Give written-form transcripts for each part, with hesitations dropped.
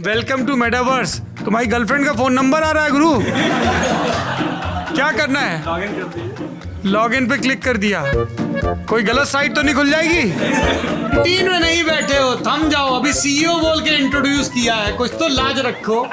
Welcome to metaverse. तुम्हारी girlfriend का phone number आ रहा है गुरु। क्या करना है? लॉगिन पे क्लिक कर दिया। कोई गलत साइट तो नहीं खुल जाएगी? टीम में नहीं बैठे हो, थम जाओ। अभी सीईओ बोल के इंट्रोड्यूस किया है, कुछ तो लाज रखो।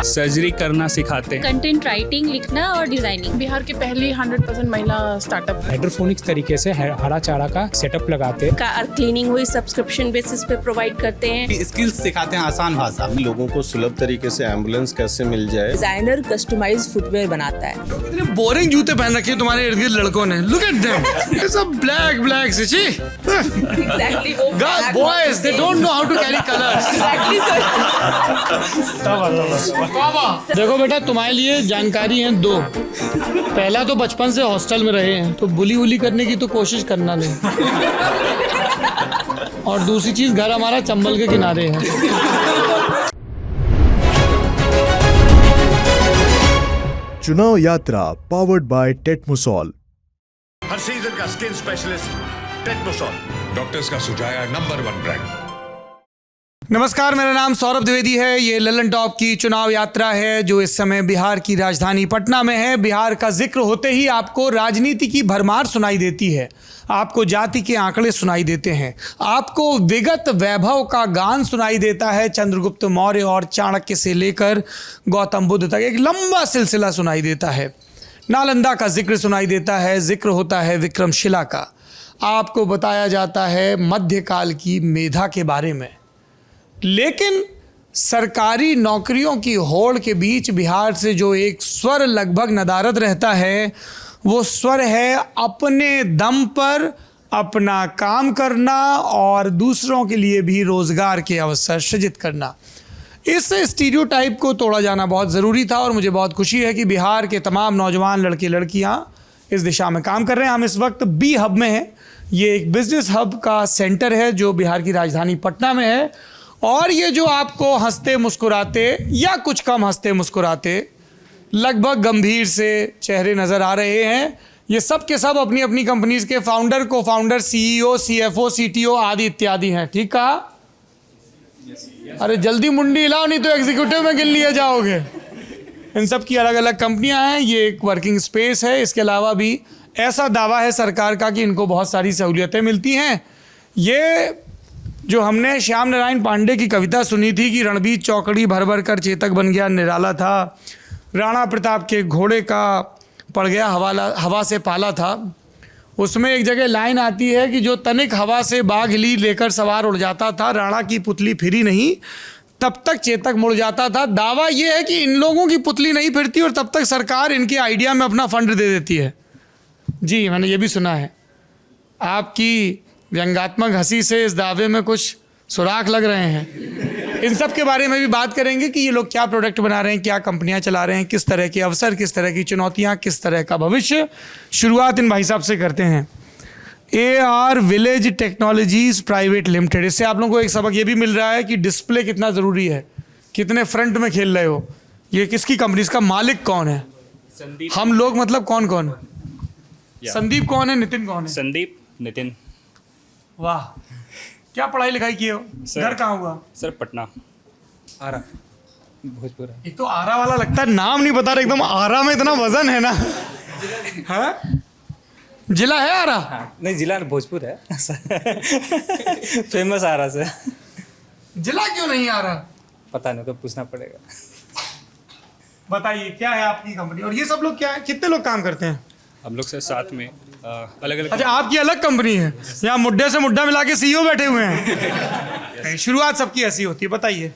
सर्जरी करना सिखाते हैं, कंटेंट राइटिंग, लिखना और डिजाइनिंग। बिहार की पहली 100% महिला स्टार्टअप है। हाइड्रोफोनिक्स तरीके से हरा चारा का सेटअप लगाते हैं। कार क्लीनिंग हुई सब्सक्रिप्शन बेसिस पे प्रोवाइड करते हैं। स्किल्स सिखाते हैं आसान भाषा में। लोगों को सुलभ तरीके से एम्बुलेंस कैसे मिल जाए। डिजाइनर कस्टमाइज फुटवेयर बनाता है। इतने बोरिंग जूते पहन रखे हैं तुम्हारे इर्द गिर्द लड़कों ने। लुक एट देम, ये सब ब्लैक ब्लैक से। एग्जैक्टली वो boys they don't know how to carry colours. Exactly sir. देखो बेटा, तुम्हारे लिए जानकारी है दो। पहला तो बचपन से हॉस्टल में रहे हैं, तो बुली उली करने की तो कोशिश करना नहीं। और दूसरी चीज, घर हमारा चंबल के किनारे है। चुनाव यात्रा पावर्ड बाय टेटमोसॉल। हर सीजन का स्किन स्पेशलिस्ट टेटमोसॉल, डॉक्टर्स का सुझाया नंबर 1 ब्रांड। नमस्कार, मेरा नाम सौरभ द्विवेदी है। ये ललन टॉप की चुनाव यात्रा है जो इस समय बिहार की राजधानी पटना में है। बिहार का जिक्र होते ही आपको राजनीति की भरमार सुनाई देती है, आपको जाति के आंकड़े सुनाई देते हैं, आपको विगत वैभव का गान सुनाई देता है। चंद्रगुप्त मौर्य और चाणक्य से लेकर गौतम बुद्ध तक एक लंबा सिलसिला सुनाई देता है। नालंदा का जिक्र सुनाई देता है, जिक्र होता है विक्रमशिला का। आपको बताया जाता है मध्यकाल की मेधा के बारे में। लेकिन सरकारी नौकरियों की होड़ के बीच बिहार से जो एक स्वर लगभग नदारद रहता है, वो स्वर है अपने दम पर अपना काम करना और दूसरों के लिए भी रोजगार के अवसर सृजित करना। इस स्टीरियोटाइप को तोड़ा जाना बहुत ज़रूरी था और मुझे बहुत खुशी है कि बिहार के तमाम नौजवान लड़के लड़कियां इस दिशा में काम कर रहे हैं। हम इस वक्त बी हब में हैं। ये एक बिजनेस हब का सेंटर है जो बिहार की राजधानी पटना में है। और ये जो आपको हंसते मुस्कुराते या कुछ कम हंसते मुस्कुराते लगभग गंभीर से चेहरे नज़र आ रहे हैं, ये सब के सब अपनी अपनी कंपनीज के फाउंडर, को फाउंडर, सीईओ, सीएफओ, सीटीओ आदि इत्यादि हैं। ठीक कहा? अरे जल्दी मुंडी हिलाओ, नहीं तो एग्जीक्यूटिव में गिन लिए जाओगे। इन सब की अलग अलग कंपनियां हैं। ये एक वर्किंग स्पेस है। इसके अलावा भी ऐसा दावा है सरकार का कि इनको बहुत सारी सहूलियतें मिलती हैं। ये जो हमने श्याम नारायण पांडे की कविता सुनी थी कि रणबीर चौकड़ी भर भर कर चेतक बन गया निराला था, राणा प्रताप के घोड़े का पड़ गया हवा से पाला था, उसमें एक जगह लाइन आती है कि जो तनिक हवा से बाघ हिली लेकर सवार उड़ जाता था, राणा की पुतली फिरी नहीं, तब तक चेतक मुड़ जाता था। दावा ये है कि इन लोगों की पुतली नहीं फिरती और तब तक सरकार इनके आइडिया में अपना फंड दे देती है। जी, मैंने ये भी सुना है। आपकी व्यंग्यात्मक हंसी से इस दावे में कुछ सुराख लग रहे हैं। इन सब के बारे में भी बात करेंगे कि ये लोग क्या प्रोडक्ट बना रहे हैं, क्या कंपनियां चला रहे हैं, किस तरह के अवसर, किस तरह की चुनौतियां, किस तरह का भविष्य। शुरुआत इन भाई साहब से करते हैं। AR village technologies private limited. इससे आप लोगों को एक सबक ये भी मिल रहा है कि डिस्प्ले कितना ज़रूरी है, कितने फ्रंट में खेल रहे हो। ये किसकी कंपनी, इसका मालिक कौन है? संदीप। हम लोग मतलब कौन कौन? संदीप कौन है, नितिन कौन है? संदीप, नितिन। वाह, क्या पढ़ाई लिखाई किए हो? घर कहाँ हुआ? सर पटना, आरा, भोजपुर। एक तो आरा वाला लगता है, नाम नहीं बता रहे एकदम। आरा में इतना वजन है ना। हाँ? जिला है आरा? हाँ, नहीं जिला भोजपुर है। फेमस आरा से। जिला क्यों नहीं आ रहा? पता नहीं, तो पूछना पड़ेगा। बताइए क्या है आपकी कंपनी और ये सब लोग क्या है, कितने लोग काम करते हैं? हम लोग से साथ में अलग अलग। अच्छा, आपकी अलग कंपनी है? यहाँ मुड्ढे से मुड्ढा मिला के सीईओ बैठे हुए हैं। शुरुआत सबकी ऐसी होती है, बताइए।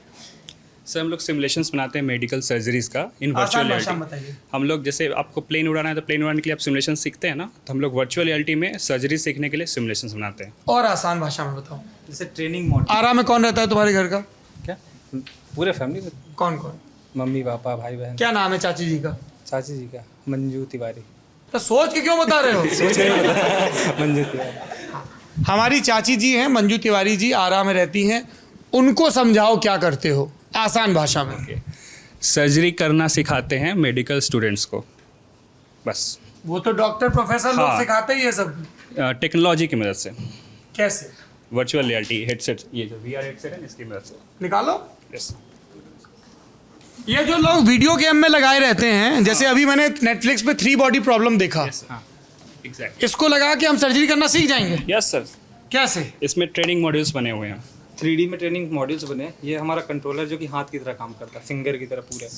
सर हम लोग सिमुलेशंस बनाते हैं मेडिकल सर्जरीज का इन वर्चुअल रियलिटी। हम लोग जैसे आपको प्लेन उड़ाना है तो प्लेन उड़ाने के लिए आप सिमुलेशन सीखते हैं ना, तो हम लोग वर्चुअल रियलिटी में सर्जरी सीखने के लिए सिमुलेशंस बनाते हैं। और आसान भाषा में बताओ। जैसे ट्रेनिंग मोड। आरा में कौन रहता है तुम्हारे घर का? क्या पूरे फैमिली में? कौन कौन? मम्मी पापा भाई बहन। क्या नाम है चाची जी का? चाची जी का मंजू तिवारी। तो सोच के क्यों बता रहे हो? सोच के नहीं बता। मंजू तिवारी हमारी चाची जी हैं, मंजू तिवारी जी, आरा में रहती हैं। उनको समझाओ क्या करते हो आसान भाषा में। सर्जरी करना सिखाते हैं मेडिकल स्टूडेंट्स को, बस। वो तो डॉक्टर प्रोफेसर लोग सिखाते ही है सब। टेक्नोलॉजी की मदद से। कैसे? वर्चुअल रियलिटी हेडसेट, ये जो VR हेडसेट है इसकी मदद से। निकालो। यस ये जो लोग वीडियो गेम में लगाए रहते हैं, जैसे अभी मैंने नेटफ्लिक्स पे 3 बॉडी प्रॉब्लम देखा, एग्जैक्ट इसको लगा के हम सर्जरी करना सीख जाएंगे। यस सर, कैसे? इसमें ट्रेनिंग मॉड्यूल्स बने हुए हैं। 3D में ट्रेनिंग मॉड्यूल्स बने हैं। ये हमारा कंट्रोलर जो कि हाथ की तरह काम करता है, फिंगर की तरह पूरे।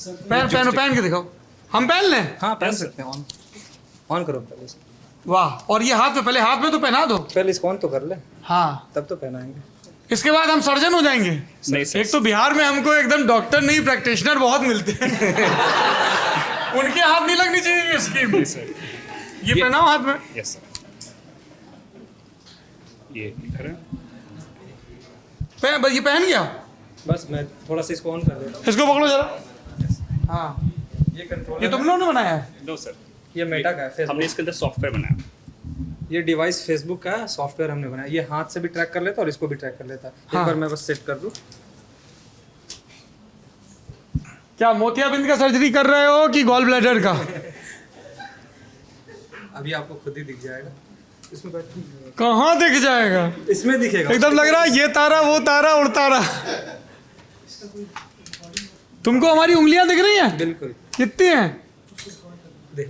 पहन के दिखाओ, हम पहन लें? हाँ पहन सकते हैं। ऑन करो पहले इसको। वाह, और ये हाथ में, पहले हाथ में तो पहना दो। पहले इसको ऑन तो कर ले, हाँ तब तो पहनाएंगे। इसके बाद हम सर्जन हो जाएंगे। नहीं सर, एक तो बिहार में हमको एकदम डॉक्टर नहीं प्रैक्टिशनर बहुत मिलते हैं। उनके हाथ नहीं लगनी चाहिए ये स्कीम। ये पहनाओ हाथ में। यस सर, ये इधर है। बस ये पहन गया। बस मैं थोड़ा सा इसको ऑन कर देता हूँ। इसको पकड़ो जरा। हाँ, ये कंट्रोलर, ये तुम लोगों ने बनाया है? नो सर, ये मेटा का है, हमने फेसबुक। इसके अंदर सॉफ्टवेयर बनाया। ये डिवाइस फेसबुक का है, सॉफ्टवेयर हमने बनाया। ये हाथ से भी ट्रैक कर लेता है और इसको भी ट्रैक कर लेता है। एक बार मैं बस सेट कर दूँ। क्या मोतियाबिंद का सर्जरी कर रहे हो कि गॉल ब्लैडर का? अभी आपको खुद ही दिख जाएगा। इसमें बैठ, कहाँ दिख जाएगा? इसमें दिखेगा। एकदम लग रहा है ये तारा वो तारा उड़ता रहा। तुमको हमारी उंगलियां दिख रही हैं? बिल्कुल। कितनी हैं?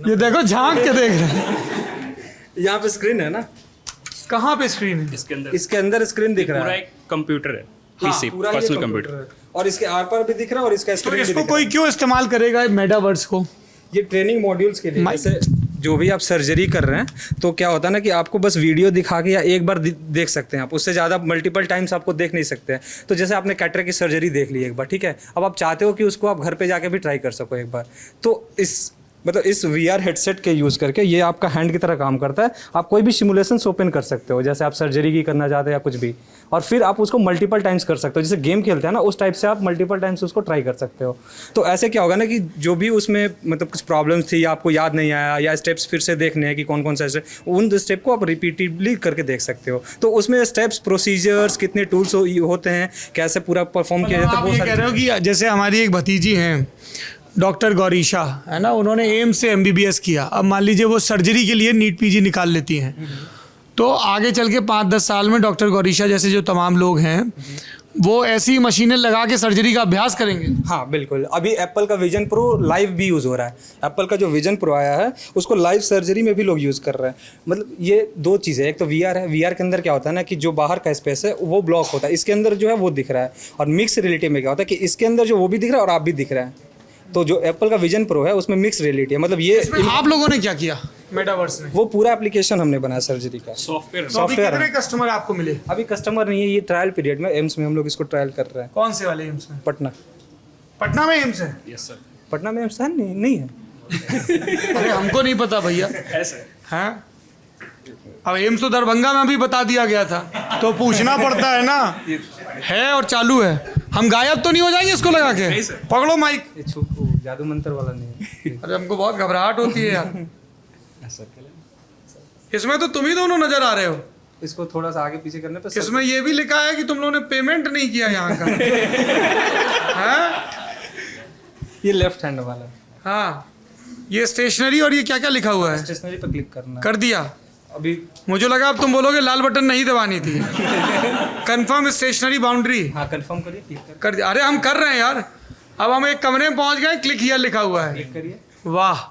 ये देखो, झांक के देख रहे हैं। यहाँ पे स्क्रीन है ना? कहाँ पे स्क्रीन है? इसके अंदर स्क्रीन दिख रहा पूरा है। एक कंप्यूटर है, हाँ, पीसी, पूरा ये पर्सनल कंप्यूटर कंप्यूटर। है। और इसके आर पार भी दिख रहा है और इसका तो स्क्रीन भी इसको दिख कोई रहा क्यों इस्तेमाल करेगा मेटावर्स को? है। ये ट्रेनिंग मॉड्यूल्स के लिए, जैसे जो भी आप सर्जरी कर रहे हैं तो क्या होता है ना कि आपको बस वीडियो दिखा के या एक बार देख सकते हैं आप, उससे ज़्यादा मल्टीपल टाइम्स आपको देख नहीं सकते हैं। तो जैसे आपने कैटरेक्ट की सर्जरी देख ली एक बार, ठीक है, अब आप चाहते हो कि उसको आप घर पे जाके भी ट्राई कर सको एक बार, तो इस VR हेडसेट के यूज़ करके ये आपका हैंड की तरह काम करता है। आप कोई भी सिमुलेशंस ओपन कर सकते हो, जैसे आप सर्जरी की करना चाहते हैं या कुछ भी, और फिर आप उसको मल्टीपल टाइम्स कर सकते हो। जैसे गेम खेलते हैं ना, उस टाइप से आप मल्टीपल टाइम्स उसको ट्राई कर सकते हो। तो ऐसे क्या होगा ना कि जो भी उसमें मतलब कुछ प्रॉब्लम्स थी या आपको याद नहीं आया या स्टेप्स फिर से देखने हैं कि कौन कौन सा स्टेप, उन स्टेप को आप रिपीटेडली करके देख सकते हो। तो उसमें स्टेप्स, प्रोसीजर्स, कितने टूल्स होते हैं, कैसे पूरा परफॉर्म किया जाता है, वो कह रहे हो कि जैसे हमारी एक भतीजी हैं डॉक्टर गौरीशा, है ना, उन्होंने एम्स से MBBS किया। अब मान लीजिए वो सर्जरी के लिए नीट PG निकाल लेती हैं, तो आगे चल के 5-10 साल में डॉक्टर गौरीशा जैसे जो तमाम लोग हैं वो ऐसी मशीनें लगा के सर्जरी का अभ्यास करेंगे। हाँ बिल्कुल। अभी एप्पल का विजन प्रो लाइव भी यूज़ हो रहा है। एप्पल का जो विजन प्रो आया है उसको लाइव सर्जरी में भी लोग यूज़ कर रहे हैं। मतलब ये 2 चीज़ें, एक तो VR है। VR के अंदर क्या होता है ना कि जो बाहर का स्पेस है वो ब्लॉक होता है, इसके अंदर जो है वो दिख रहा है। और मिक्स रियलिटी में क्या होता है कि इसके अंदर जो वो भी दिख रहा है और आप भी दिख रहे हैं। तो जो एप्पल का विजन प्रो है उसमें मिक्स रियलिटी है। मतलब ये आप लोगों ने क्या किया मेटावर्स में? वो पूरा एप्लीकेशन हमने बनाया सर्जरी का, सॉफ्टवेयर। सॉफ्टवेयर कितने है। कस्टमर आपको मिले? अभी कस्टमर नहीं है, ये ट्रायल पीरियड में एम्स में हम लोग इसको ट्रायल कर रहे हैं। कौन से वाले एम्स में? पटना। पटना में एम्स है? Yes sir. पटना में एम्स है? नहीं है। अरे हमको नहीं पता भैया। ऐसे हैं? अब एम्स तो दरभंगा में भी बता दिया गया था, तो पूछना पड़ता है ना। है और चालू है। हम गायब तो नहीं हो जाएंगे इसको लगा के? पकड़ो माइक। ये जादू मंत्र वाला नहीं है। अरे हमको बहुत घबराहट होती है यार। इसमें तो तुम ही दोनों नजर आ रहे हो। इसको थोड़ा सा आगे पीछे करने पे इसमें ये भी लिखा है कि तुम लोगों ने पेमेंट नहीं किया यहाँ का। हैं? ये लेफ्ट हैंड वाला हाँ, ये स्टेशनरी और ये क्या क्या लिखा हुआ है? स्टेशनरी पे क्लिक करना है। कर दिया। अभी मुझे लगा अब तुम बोलोगे लाल बटन नहीं दबानी थी। Confirm stationary boundary. हाँ कंफर्म करिए, क्लिक कर दिया। अरे हम कर रहे हैं यार। अब हम एक कमरे में पहुंच गए, क्लिक हियर लिखा हुआ है। क्लिक करिए। वाह,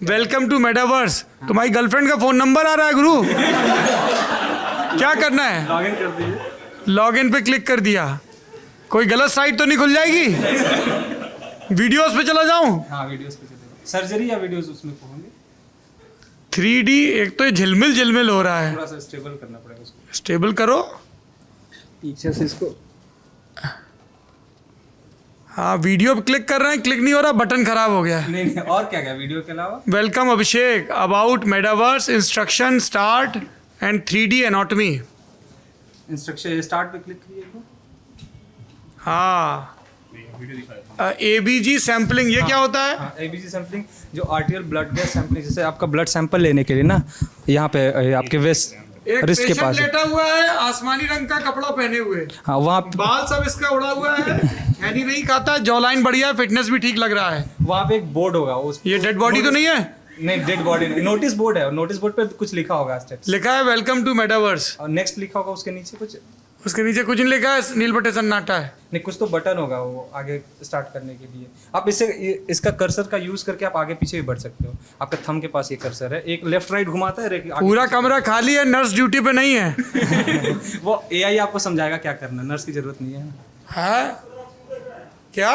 वेलकम टू मेटावर्स। तुम्हारी गर्लफ्रेंड का फोन नंबर आ रहा है गुरु। क्या करना है? लॉगिन कर दीजिए। लॉगिन पे क्लिक कर दिया। कोई गलत साइट तो नहीं खुल जाएगी? वीडियोस पे चला जाऊं? हाँ वीडियोस पे चलेगा। सर्जरी या वीडियोस उसमें होंगे। 3D एक तो झिलमिल झिलमिल हो रहा है। थोड़ा सा स्टेबल करना पड़ेगा उसको। स्टेबल करो। पीछे से इसको। हाँ, वीडियो पे क्लिक कर रहे हैं, क्लिक नहीं हो रहा, बटन खराब हो गया। नहीं और क्या क्या वीडियो के अलावा? Welcome Abhishek, about metaverse, instruction, start and 3D anatomy. Instruction start पे क्लिक करिए। हाँ, ABG सैम्पलिंग, ये क्या होता है? हाँ, ABG सैम्पलिंग जो आर्टियल ब्लड गैस सैम्पलिंग, जैसे आपका ब्लड सैंपल लेने के लिए ना यहाँ पे आपके वेस्ट एक रिस्ट के पेशेंट पास है। लेटा हुआ है, आसमानी रंग का कपड़ा पहने हुए, हाँ वहाँ बाल सब इसका उड़ा हुआ है, हैनी नहीं खाता, जॉ लाइन बढ़िया है, फिटनेस भी ठीक लग रहा है। वहाँ पे एक बोर्ड होगा उस। ये डेड बॉडी तो नहीं है? नहीं डेड बॉडी नहीं, नोटिस बोर्ड है और नोटिस बोर्ड पे कुछ लिखा होगा स्टेप्स। लिखा है वेलकम टू मेटावर्स। और नेक्स्ट लिखा होगा उसके नीचे कुछ उसके नीचे कुछ नहीं लिखा है, नील बटे सन्नाटा है। नहीं, कुछ तो बटन होगा वो आगे स्टार्ट करने के लिए। आप इसका कर्सर का यूज करके आप आगे पीछे भी बढ़ सकते हो। आपके थंब के पास ये कर्सर है, एक लेफ्ट राइट घुमाता है, एक आगे पूरा कमरा खाली है, नर्स ड्यूटी पे नहीं है। वो एआई आपको समझाएगा क्या करना है, नर्स की जरूरत नहीं है। है क्या?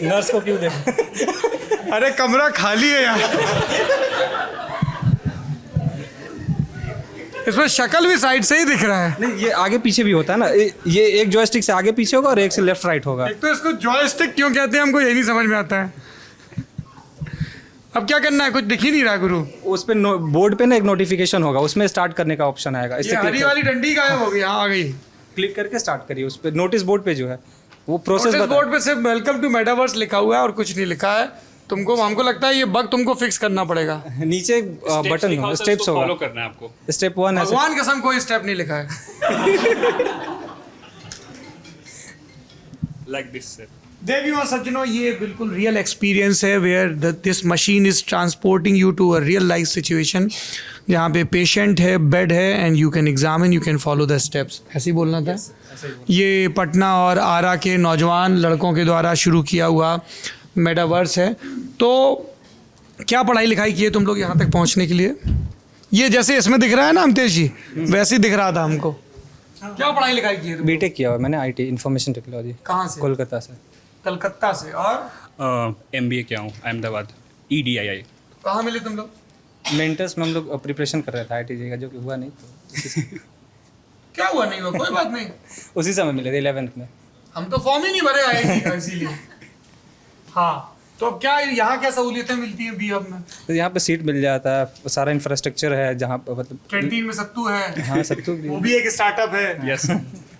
नर्स को क्यों देखो? अरे कमरा खाली है यार। इसमें शक्ल भी साइड से ही दिख रहा है। नहीं, ये आगे पीछे भी होता है ना, ये एक जॉयस्टिक से आगे पीछे होगा और एक से लेफ्ट राइट होगा। एक तो इसको जॉयस्टिक क्यों कहते हैं हमको यही नहीं समझ में आता है। अब क्या करना है, कुछ दिख ही नहीं रहा गुरु। उस पे बोर्ड पे ना एक नोटिफिकेशन होगा, उसमें स्टार्ट करने का ऑप्शन आएगा। ये हरी वाली डंडी गायब हो गई, यहाँ आ गई। क्लिक करके स्टार्ट करिए। उस पे नोटिस बोर्ड पे जो है वो प्रोसेस नोटिस बोर्ड पे सिर्फ वेलकम टू मेटावर्स लिखा हुआ है और कुछ नहीं लिखा है। तुमको, हमको लगता है ये बग तुमको फिक्स करना पड़ेगा। नीचे बटन होगा, स्टेप्स होगा, फॉलो करना है आपको। स्टेप 1 है। भगवान कसम कोई स्टेप नहीं लिखा है। Like this sir. देवियों और सज्जनों, ये बिल्कुल रियल एक्सपीरियंस है where this machine is transporting you to a real life situation, जहाँ पे पेशेंट है, बेड है, and you can examine, you can follow the steps. ऐसे ही बोलना था। ये पटना और आरा के नौजवान लड़कों के द्वारा शुरू किया हुआ मेटावर्स है। तो क्या पढ़ाई लिखाई की है तुम लोग यहाँ तक पहुँचने के लिए? ये जैसे इसमें दिख रहा है ना अमतेश जी, वैसे ही दिख रहा था हमको। क्या पढ़ाई लिखाई की है? बीटेक किया हुआ मैंने, आईटी इंफॉर्मेशन टेक्नोलॉजी। कहाँ से? कोलकाता से। कलकत्ता से। और MBA किया हूँ अहमदाबाद EDII। कहाँ मिले तुम लोग? मेंटर्स में हम लोग प्रिपरेशन कर रहे थे IIT का, जो कि हुआ नहीं, तो क्या हुआ? नहीं हुआ, कोई बात नहीं। उसी समय मिले थे 11th में। हम तो फॉर्म ही नहीं भरे IIT का, इसीलिए। हाँ, तो अब क्या यहाँ क्या सहूलियतें मिलती हैं B.Hub में? तो यहाँ पे सीट मिल जाता है, सारा इंफ्रास्ट्रक्चर है, जहाँ पर मतलब कैंटीन में सत्तू है। हाँ, सत्तू वो भी एक स्टार्टअप है। यस।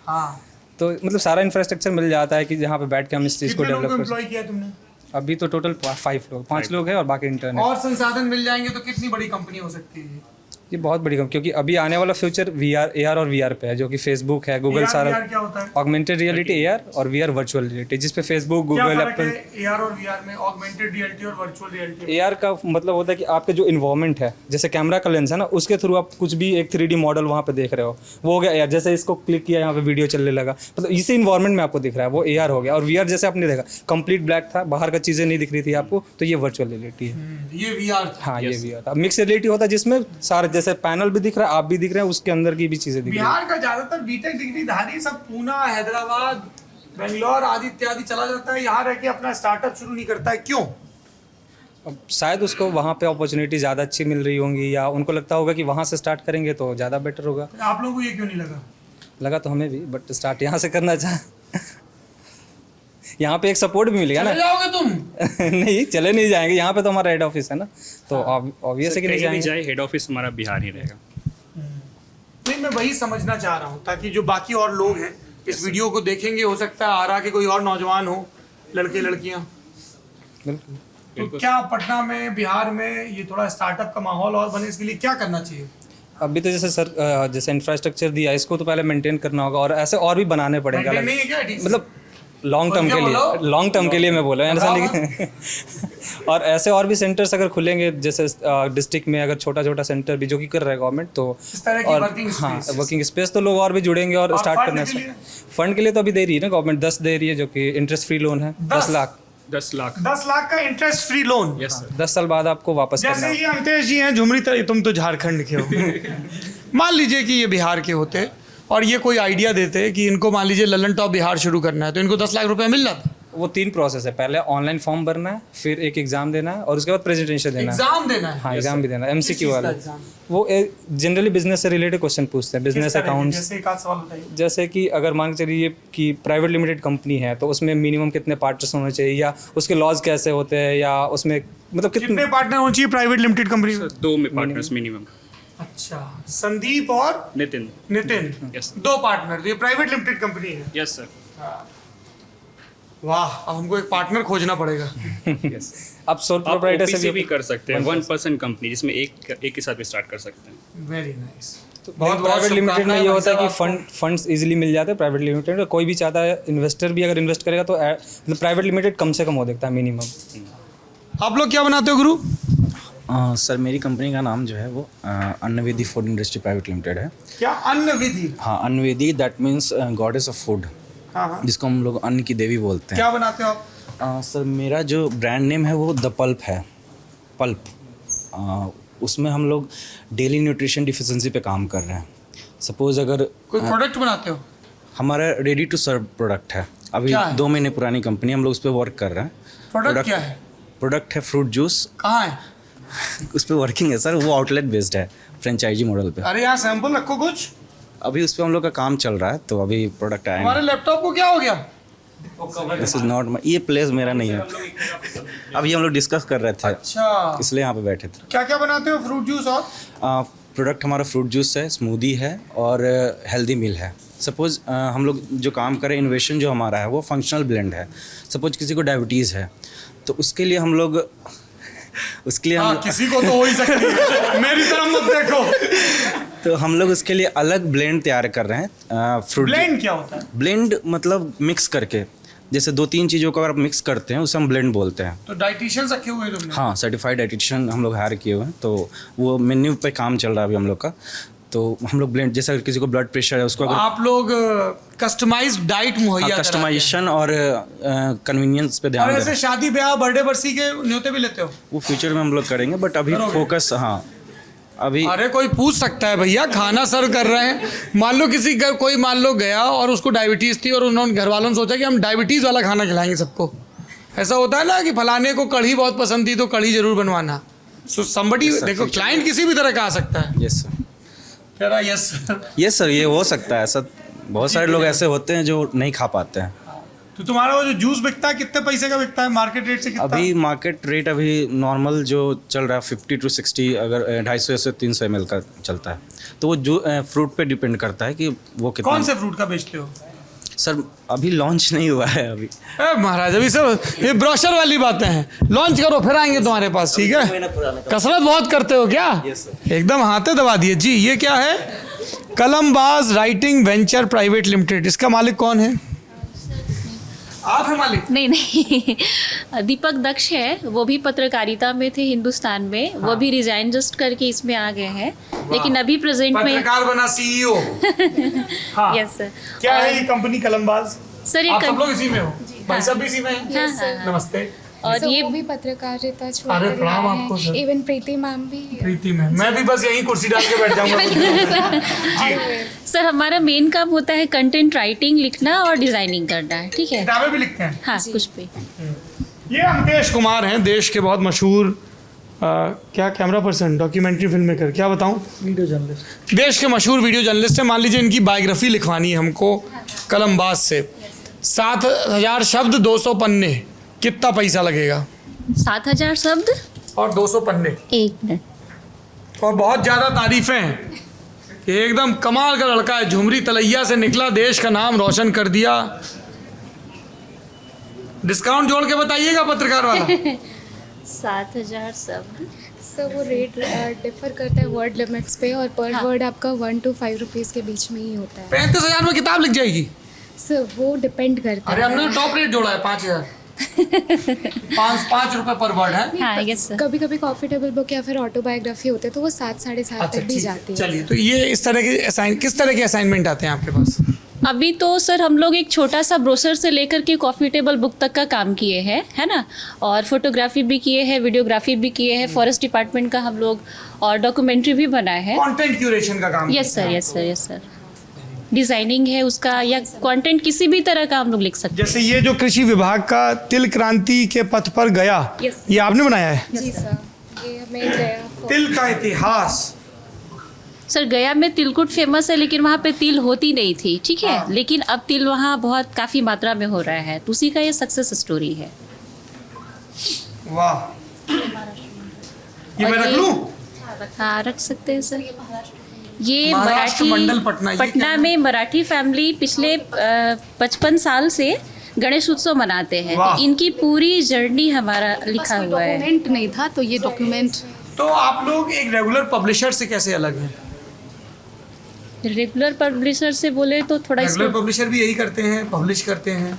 हाँ, तो मतलब सारा इंफ्रास्ट्रक्चर मिल जाता है कि जहाँ पे बैठ के हम इस चीज़ को कितने लोगों को डेवलप कर। एम्प्लॉय किया तुमने? अभी तो टोटल 5 लोग हैं और बाकी इंटर्न है। और संसाधन मिल जाएंगे तो कितनी बड़ी कंपनी हो सकती है? ये बहुत बड़ी क्योंकि अभी आने वाला फ्यूचर AR और VR पे है, जो कि फेसबुक है, गूगल सारा। क्या होता है? ऑगमेंटेड रियलिटी AR और VR वर्चुअल रियलिटी, जिस पे फेसबुक, गूगल, एप्पल। AR और VR में ऑगमेंटेड रियलिटी और वर्चुअल रियलिटी। AR का मतलब होता है कि आपके जो इन्वायरमेंट है, जैसे कैमरा का लेंस है ना, उसके थ्रू आप कुछ भी एक 3D मॉडल वहाँ पे देख रहे हो, वो हो गया AR। जैसे इसको क्लिक किया, यहाँ पे वीडियो चलने लगा, मतलब इसी इन्वायरमेंट में आपको दिख रहा है, वो AR हो गया। और VR जैसे आपने देखा कंप्लीट ब्लैक था, बाहर का चीज़ें नहीं दिख रही थी आपको, तो ये वर्चुअल रियलिटी है। ये VR था। हाँ, ये VR था। मिक्स रियलिटी होता है जिसमें सारे जैसे पैनल भी दिख रहा है, आप भी दिख रहे हैं, उसके अंदर की भी चीजें दिख रही हैं। बिहार का ज्यादातर बीटेक डिग्री धारी सब पूना, हैदराबाद, बेंगलोर आदि इत्यादि चला जाता है, यहाँ रह के अपना स्टार्टअप शुरू नहीं करता है, क्यों? अब शायद उसको वहाँ पे अपॉर्चुनिटी ज़्यादा अच्छी मिल रही होंगी, या उनको लगता होगा कि वहाँ से स्टार्ट करेंगे तो ज़्यादा बेटर होगा। आप लोगों को ये क्यों नहीं लगा? लगा तो हमें भी, बट स्टार्ट यहाँ से करना चाह। यहाँ पे एक सपोर्ट भी मिल गया ना। चले जाओगे तुम? नहीं, चले नहीं जाएंगे, यहाँ पे तो हमारा हेड ऑफिस है ना, तो ऑब्वियस है कि नहीं जाएंगे। हेड ऑफिस हमारा बिहार ही रहेगा। नहीं, मैं वही समझना चाह रहा हूँ, ताकि जो बाकी और लोग हैं इस वीडियो को देखेंगे, हो सकता है आरा के कोई और नौजवान हो, लड़के लड़कियाँ। बिल्कुल। तो क्या पटना में, बिहार में ये थोड़ा स्टार्टअप का माहौल और बने, इसके लिए क्या करना चाहिए? अभी तो जैसे सर जैसे इंफ्रास्ट्रक्चर दिया, इसको तो पहले मेंटेन करना होगा, और ऐसे और भी बनाने पड़ेंगे। Maintain नहीं है क्या ठीक से? मतलब लॉन्ग टर्म के लिए, लॉन्ग टर्म के लिए मैं बोल रहा हूँ ऐसा नहीं। और ऐसे और भी सेंटर्स अगर खुलेंगे, जैसे डिस्ट्रिक्ट में अगर छोटा छोटा सेंटर भी जो कि कर रहा है गवर्नमेंट, तो इस तरह की और हाँ, वर्किंग स्पेस, तो लोग और भी जुड़ेंगे और स्टार्ट करना है। फंड के लिए तो अभी दे रही है ना गवर्नमेंट, 10 दे रही है, जो कि इंटरेस्ट फ्री लोन है। 10 लाख 10 लाख 10 लाख का interest free loan. Yes sir. 10 साल बाद आपको वापस करना जैसे है। ये अमतेश जी हैं झुमरी तरह, तुम तो झारखंड के हो। मान लीजिए कि ये बिहार के होते और ये कोई आइडिया देते कि इनको मान लीजिए ललन टॉप बिहार शुरू करना है, तो इनको 10 लाख रुपए मिल जाता। वो 3 प्रोसेस है, पहले ऑनलाइन फॉर्म भरना है, फिर एक एग्जाम देना है, और उसके बाद प्रेजेंटेशन देना है। एग्जाम देना है? हाँ, एग्जाम भी देना है, MCQ किस चीज़ का वाला। एग्जाम? वो जनरली बिजनेस से रिलेटेड क्वेश्चन पूछते हैं, बिजनेस अकाउंट्स। जैसे एक आध सवाल बताइए। जैसे कि अगर मान के चलिए कि प्राइवेट लिमिटेड कंपनी है, तो उसमें मिनिमम कितने पार्टनर्स होने चाहिए, या उसके लॉज कैसे होते हैं, या उसमें मतलब कितने पार्टनर होने चाहिए प्राइवेट लिमिटेड कंपनी में? 2 पार्टनर्स मिनिमम। अच्छा, संदीप और नितिन। यस। 2 पार्टनर, ये प्राइवेट लिमिटेड कंपनी है। Yes sir. वाह, अब हमको एक पार्टनर खोजना पड़ेगा। आप सोल प्रोप्राइटर से भी कर सकते हैं, 1% कंपनी, जिसमें एक के साथ भी स्टार्ट कर सकते हैं। Very nice. बहुत प्राइवेट लिमिटेड में ये होता है कि फंड्स इजीली मिल जाते हैं। प्राइवेट लिमिटेड में कोई भी चाहता है, इन्वेस्टर भी अगर इन्वेस्ट करेगा तो प्राइवेट लिमिटेड कम से कम हो देखता है मिनिमम। आप लोग क्या बनाते हो गुरु? सर मेरी कंपनी का नाम जो है वो Annavedi food industry private limited है। क्या अन्न विधि? हाँ, Annavedi that means goddess of food, जिसको हम लोग अन्न की देवी बोलते हैं। क्या बनाते हो आप? सर मेरा जो ब्रांड नेम है वो द पल्प है। पल्प उसमें हम लोग डेली न्यूट्रिशन डिफिशिएंसी पे काम कर रहे हैं। सपोज अगर कोई प्रोडक्ट बनाते हो? हमारा रेडी टू सर्व प्रोडक्ट है, अभी 2 महीने पुरानी कंपनी, हम लोग उस पर वर्क कर रहे हैं। प्रोडक्ट क्या है? प्रोडक्ट है फ्रूट जूस। कहाँ है? उस पर वर्किंग है सर, वो आउटलेट बेस्ड है, फ्रेंचाइजी मॉडल पे। अरे यहाँ सैंपल रखो कुछ। अभी उस पर हम लोग का काम चल रहा है, तो अभी प्रोडक्ट आएंगे। हमारे लैपटॉप को क्या हो गया? दिस इज नॉट, ये प्लेस मेरा नहीं है। अभी हम लोग डिस्कस कर रहे थे, अच्छा, इसलिए यहाँ पे बैठे थे। क्या क्या बनाते हो? फ्रूट जूस और प्रोडक्ट हमारा फ्रूट जूस है, स्मूदी है और हेल्दी मील है। सपोज हम लोग जो काम करें, इन्वेशन जो हमारा है वो फंक्शनल ब्लेंड है। सपोज किसी को डायबिटीज़ है तो उसके लिए हम लोग किसी को तो हो ही सकती है, मेरी तरफ मत देखो। तो हम लोग उसके लिए अलग ब्लेंड तैयार कर रहे हैं। फ्रूट ब्लेंड क्या होता है? ब्लेंड मतलब मिक्स करके, जैसे 2-3 चीज़ों को अगर आप मिक्स करते हैं उसे हम ब्लेंड बोलते हैं। तो डाइटिशियन रखे हुए हैं तुमने? हाँ, सर्टिफाइड डाइटिशियन हम लोग हायर किए हुए हैं, तो वो मेन्यू पे काम चल रहा है अभी हम लोग का। तो हम लोग ब्लेंड, जैसे अगर किसी को ब्लड प्रेशर है उसको, अगर आप लोग कस्टमाइज्ड डाइट मुहैया कस्टमाइजेशन और कन्वीनियंस पे ध्यान और दें। ऐसे शादी ब्याह बर्थडे बरसी के न्योते भी लेते हो? वो फ्यूचर में हम लोग करेंगे, बट अभी फोकस, हाँ अभी। अरे कोई पूछ सकता है भैया, खाना सर्व कर रहे हैं, मान लो किसी घर कोई मान लो गया और उसको डायबिटीज़ थी और उन्होंने घर वालों ने सोचा कि हम डायबिटीज़ वाला खाना खिलाएंगे सबको। ऐसा होता है ना कि फलाने को कढ़ी बहुत पसंद थी तो कढ़ी जरूर बनवाना। सो समबडी, देखो क्लाइंट किसी भी तरह का आ सकता है। यस सर, कह रहा यस सर। यस सर, ये हो सकता है ऐसा। बहुत सारे लोग ऐसे होते हैं जो नहीं खा पाते हैं। तो तुम्हारा वो जो जूस बिकता है कितने पैसे का बिकता है? मार्केट रेट से कितना? अभी मार्केट रेट अभी नॉर्मल जो चल रहा है 50 to 60, अगर 250 से 300 ml का चलता है। तो वो जो फ्रूट पे डिपेंड करता है कि वो कितना। कौन से फ्रूट का बेचते हो? सर अभी लॉन्च नहीं हुआ है अभी। महाराज अभी सब ये ब्रोशर वाली बातें हैं, लॉन्च करो फिर आएंगे तुम्हारे पास, ठीक है? कसरत बहुत करते हो क्या? एकदम हाथे दबा दिए जी। ये क्या है? कलमबाज राइटिंग वेंचर प्राइवेट लिमिटेड, इसका मालिक कौन है? आप है मालिक? नहीं दीपक दक्ष है, वो भी पत्रकारिता में थे हिंदुस्तान में। वो भी रिजाइन जस्ट करके इसमें आ गए हैं, लेकिन अभी प्रेजेंट में पत्रकार बना CEO। हाँ। Yes sir. क्या है ये कंपनी कलमबाज? सर ये आप सब लोग इसी में हो? भाई सब भी इसी में हैं? हाँ। नमस्ते। और ये वो भी पत्रकारिता छोड़ अरे कर प्रणाम आए हैं। आपको सर। इवन प्रीति मैम भी है। प्रीति में मैं भी बस यहीं कुर्सी डाल के बैठ जाऊंगा। सर हमारा मेन काम होता है कंटेंट राइटिंग, लिखना और डिजाइनिंग करना है, ठीक है? किताबें भी लिखते हैं? हाँ, कुछ पे। ये अंकेश कुमार हैं, देश के बहुत मशहूर क्या camera person, documentary film maker, क्या बताऊं, वीडियो जर्नलिस्ट, देश के मशहूर वीडियो जर्नलिस्ट है। मान लीजिए इनकी बायोग्राफी लिखवानी है हमको कलमबाज से। 7000 शब्द, 200 पन्ने, कितना पैसा लगेगा? 7000 शब्द और 200 पन्ने। 1 मिनट। और बहुत ज़्यादा तारीफें हैं, एकदम कमाल का लड़का है, झुमरी तलैया से निकला, देश का नाम रोशन कर दिया। डिस्काउंट जोड़ के बताइएगा पत्रकार वाला। 7000 शब्द। सर वो रेट डिफर करता है वर्ड लिमिट्स पे, और पर वर्ड आपका 1 to 5 रुपीज़ के बीच में ही होता है। 35,000 में किताब लिख जाएगी? सर वो डिपेंड करता अरे है। हमने टॉप रेट जोड़ा है 5,000। 5 रुपए पर वर्ड है। हाँ, यस सर। कभी कभी कॉफी टेबल बुक या फिर ऑटोबायोग्राफी होते हैं तो वो 7-7.5 तक भी जाती है। चलिए, तो ये इस तरह के किस तरह के असाइनमेंट आते हैं आपके पास? अभी तो सर हम लोग एक छोटा सा ब्रोशर से लेकर के कॉफ़ी टेबल बुक तक का काम किए हैं, है ना? और फोटोग्राफी भी किए हैं, वीडियोग्राफी भी किए हैं, फॉरेस्ट डिपार्टमेंट का हम लोग, और डॉक्यूमेंट्री भी बनाए हैं। कंटेंट क्यूरेशन का काम? Yes sir, yes sir, yes sir. Designing है उसका, या कंटेंट किसी भी तरह का हम लोग लिख सकते हैं। जैसे ये जो कृषि विभाग का तिल क्रांति के पथ पर गया, ये आपने बनाया है? जी सर, ये हमें गया तिल का इतिहास। सर गया में तिलकुट फेमस है, लेकिन वहाँ पे तिल होती नहीं थी, ठीक है? लेकिन अब तिल वहाँ बहुत काफ़ी मात्रा में हो रहा है, तो उसी का ये सक्सेस स्टोरी है। वाह, ये मैं रख लूं? हाँ, रख सकते हैं सर। ये महाराष्ट्र मंडल मराठी पटना में मराठी फैमिली पिछले 55 साल से गणेश उत्सव मनाते हैं। तो इनकी पूरी जर्नी हमारा लिखा हुआ है। डॉक्यूमेंट नहीं था तो ये डॉक्यूमेंट। तो आप लोग एक रेगुलर पब्लिशर से कैसे अलग हैं? रेगुलर पब्लिशर से बोले तो थोड़ा रेगुलर पब्लिशर भी यही करते हैं, पब्लिश करते हैं।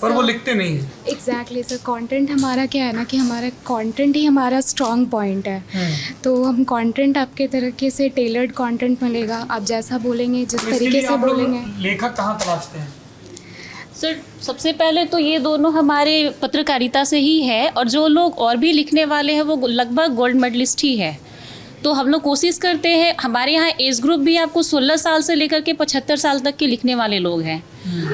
पर वो लिखते नहीं हैं। एग्जैक्टली सर, कंटेंट हमारा क्या है ना कि हमारा कंटेंट ही हमारा स्ट्रॉन्ग पॉइंट है। तो हम कंटेंट आपके तरीके से टेलर्ड कंटेंट मिलेगा, आप जैसा बोलेंगे जिस तरीके से बोलेंगे। लेखक कहाँ तलाशते हैं? सर सबसे पहले तो ये दोनों हमारे पत्रकारिता से ही है, और जो लोग और भी लिखने वाले हैं वो लगभग गोल्ड मेडलिस्ट ही है। तो हम लोग कोशिश करते हैं, हमारे यहाँ एज ग्रुप भी आपको 16 साल से लेकर के 75 साल तक के लिखने वाले लोग हैं।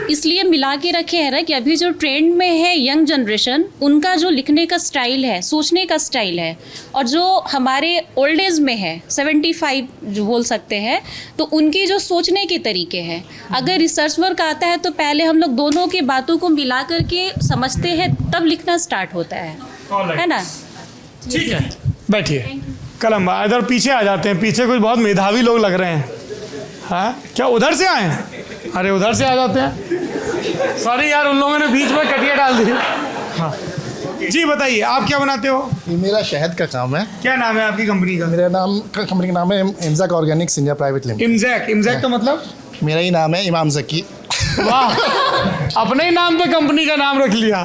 इसलिए मिला के रखे हैं ना कि अभी जो ट्रेंड में है यंग जनरेशन, उनका जो लिखने का स्टाइल है, सोचने का स्टाइल है, और जो हमारे ओल्ड एज में है 75 जो बोल सकते हैं, तो उनकी जो सोचने के तरीके हैं। अगर रिसर्च वर्क आता है तो पहले हम लोग दोनों की बातों को मिला करके समझते हैं, तब लिखना स्टार्ट होता है ना। ठीक है, बैठिए। कलम इधर पीछे आ जाते हैं, पीछे कुछ बहुत मेधावी लोग लग रहे हैं। हाँ, क्या उधर से आए हैं? अरे उधर से आ जाते हैं। सॉरी यार, उन लोगों ने बीच में कटिया डाल दी। हाँ जी, बताइए आप क्या बनाते हो? ये मेरा शहद का काम है। क्या नाम है आपकी कंपनी का? मेरा कंपनी का नाम है इमजैक ऑर्गेनिक्स इंडिया प्राइवेट लिमिटेड। इमजैक का मतलब? मेरा ही नाम है इमाम ज़की। वाह, अपने ही नाम पे कंपनी का नाम रख लिया।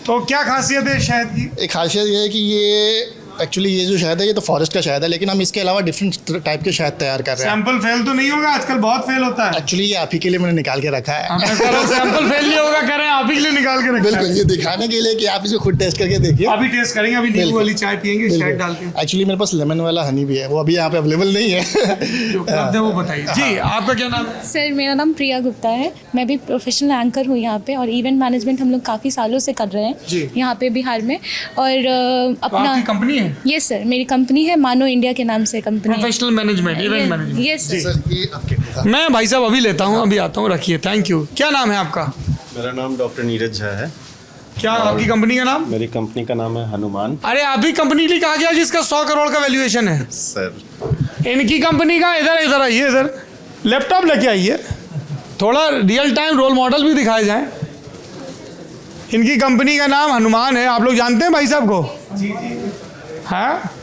तो क्या खासियत है शहद की? एक खासियत ये है कि ये एक्चुअली ये जो शहद है ये तो फॉरेस्ट का शहद है, लेकिन हम इसके अलावा डिफरेंट टाइप के शहद तैयार कर रहे हैं। सैंपल फेल तो नहीं होगा? आजकल बहुत फेल होता है। एक्चुअली ये आप ही के लिए मैंने निकाल के रखा है। सैंपल फेल नहीं होगा, कह रहे हैं आप ही के लिए निकाल के रखा है। बिल्कुल, ये दिखाने के लिए कि आप इसे खुद टेस्ट करके देखिए। अभी टेस्ट करेंगे, अभी नींबू वाली चाय पियेंगे शहद डाल के। एक्चुअली मेरे पास लेमन वाला हनी भी है, वो अभी यहाँ पे अवेलेबल नहीं है। उपलब्ध है वो बताइए। जी, आपका क्या नाम है? सर मेरा नाम प्रिया गुप्ता है, मैं भी प्रोफेशनल एंकर हूँ यहाँ पे, और इवेंट मैनेजमेंट हम लोग काफ़ी सालों से कर रहे हैं यहाँ पे बिहार में। और अपना कंपनी है? यस सर, मेरी कंपनी है मानो इंडिया के नाम से company. Professional management, event management. Yes sir, ये आपके मैं भाई साहब अभी लेता हूँ, अभी आता हूँ, रखिए। Thank you. क्या नाम है आपका? मेरा नाम डॉक्टर नीरज झा है। क्या आपकी कंपनी का नाम? मेरी कंपनी का नाम है हनुमान। अरे अभी कंपनी के लिए कहा गया जिसका 100 करोड़ का वैल्यूएशन है सर इनकी कंपनी का। इधर आइए, इधर लैपटॉप लेके आइए, थोड़ा रियल टाइम रोल मॉडल भी दिखाए जाएं। इनकी कंपनी का नाम हनुमान है। आप लोग जानते हैं भाई साहब को? हाँ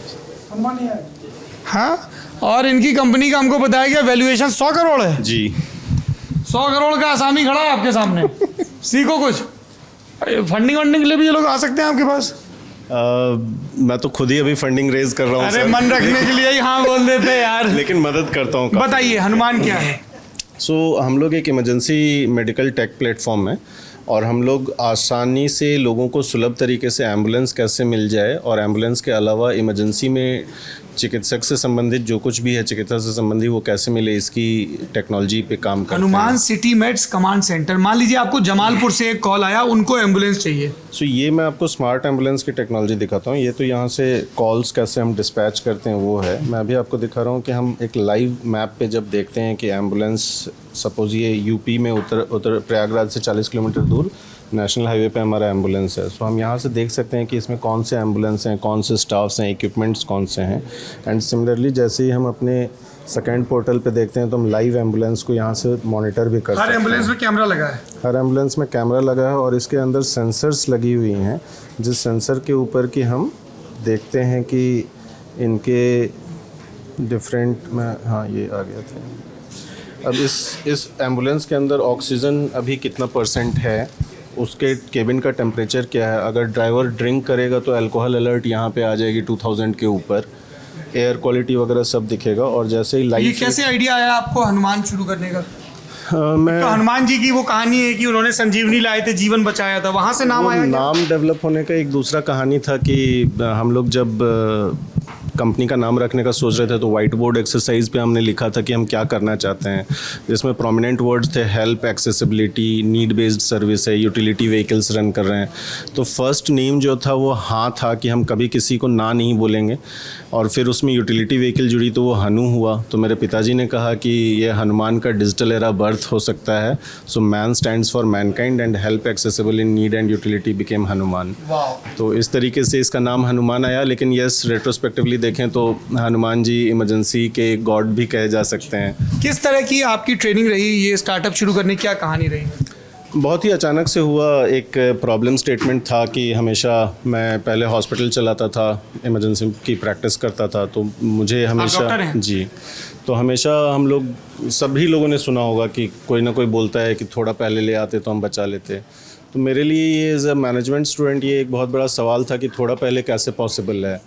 हाँ, और इनकी कंपनी का हमको बताया गया वैल्यूएशन 100 करोड़ है जी। 100 करोड़ का आसामी खड़ा है आपके सामने। सीखो कुछ। फंडिंग वंडिंग के लिए भी ये लोग आ सकते हैं आपके पास? मैं तो खुद ही अभी फंडिंग रेज कर रहा हूँ। अरे मन रखने के लिए ही हाँ बोल देते हैं यार। लेकिन मदद करता हूँ। बताइए हनुमान क्या है? हम लोग एक इमरजेंसी मेडिकल टेक प्लेटफॉर्म है, और हम लोग आसानी से लोगों को सुलभ तरीके से एम्बुलेंस कैसे मिल जाए, और एम्बुलेंस के अलावा इमरजेंसी में चिकित्सक से संबंधित जो कुछ भी है, चिकित्सा से संबंधित, वो कैसे मिले, इसकी टेक्नोलॉजी पे काम करते हैं। Hanuman city meds command centre. मान लीजिए आपको जमालपुर से एक कॉल आया, उनको एम्बुलेंस चाहिए। ये मैं आपको स्मार्ट एम्बुलेंस की टेक्नोलॉजी दिखाता हूँ। ये तो यहाँ से कॉल्स कैसे हम डिस्पैच करते हैं वो है। मैं अभी आपको दिखा रहा हूँ कि हम एक लाइव मैप पे जब देखते हैं कि एम्बुलेंस, सपोज ये यूपी में उत्तर प्रयागराज से 40 किलोमीटर दूर नेशनल हाईवे पे हमारा एम्बुलेंस है। हम यहाँ से देख सकते हैं कि इसमें कौन से एम्बुलेंस हैं, कौन से स्टाफ्स हैं, इक्विपमेंट्स कौन से हैं। एंड सिमिलरली जैसे ही हम अपने सेकेंड पोर्टल पे देखते हैं तो हम लाइव एम्बुलेंस को यहाँ से मॉनिटर भी कर सकते हैं। हर एम्बुलेंस में कैमरा लगा है? हर एम्बुलेंस में कैमरा लगा है, और इसके अंदर सेंसर्स लगी हुई हैं, जिस सेंसर के ऊपर कि हम देखते हैं कि इनके डिफरेंट में, हाँ ये आ गया था। अब इस एम्बुलेंस के अंदर ऑक्सीजन अभी कितना % है, उसके केबिन का टेम्परेचर क्या है। अगर ड्राइवर ड्रिंक करेगा तो अल्कोहल अलर्ट यहाँ पे आ जाएगी 2000 के ऊपर। एयर क्वालिटी वगैरह सब दिखेगा। और जैसे ही लाइट, ये कैसे आइडिया आया आपको हनुमान शुरू करने का? मैं तो हनुमान जी की वो कहानी है कि उन्होंने संजीवनी लाए थे, जीवन बचाया था, वहाँ से नाम आया? नाम डेवलप होने का एक दूसरा कहानी था कि हम लोग जब कंपनी का नाम रखने का सोच रहे थे तो वाइट बोर्ड एक्सरसाइज पे हमने लिखा था कि हम क्या करना चाहते हैं, जिसमें प्रोमिनेंट वर्ड्स थे help, accessibility, need based service है, यूटिलिटी व्हीकल्स रन कर रहे हैं। तो फर्स्ट नेम जो था वो हाँ था कि हम कभी किसी को ना नहीं बोलेंगे, और फिर उसमें यूटिलिटी व्हीकल जुड़ी तो वो हनु हुआ। तो मेरे पिताजी ने कहा कि ये हनुमान का डिजिटल एरा बर्थ हो सकता है। So man stands for Mankind and help accessible in need and utility became Hanuman. तो इस तरीके से इसका नाम हनुमान आया। लेकिन यस, रेट्रोस्पेक्टिवली देखें तो हनुमान जी इमरजेंसी के गॉड भी कहे जा सकते हैं। किस तरह की आपकी ट्रेनिंग रही, ये स्टार्टअप शुरू करने की क्या कहानी रही? बहुत ही अचानक से हुआ। एक प्रॉब्लम स्टेटमेंट था कि हमेशा मैं पहले हॉस्पिटल चलाता था, इमरजेंसी की प्रैक्टिस करता था, तो मुझे हमेशा जी, तो हमेशा हम लोग सभी लोगों ने सुना होगा कि कोई ना कोई बोलता है कि थोड़ा पहले ले आते तो हम बचा लेते। तो मेरे लिए ये एज अ मैनेजमेंट स्टूडेंट ये एक बहुत बड़ा सवाल था कि थोड़ा पहले कैसे पॉसिबल है।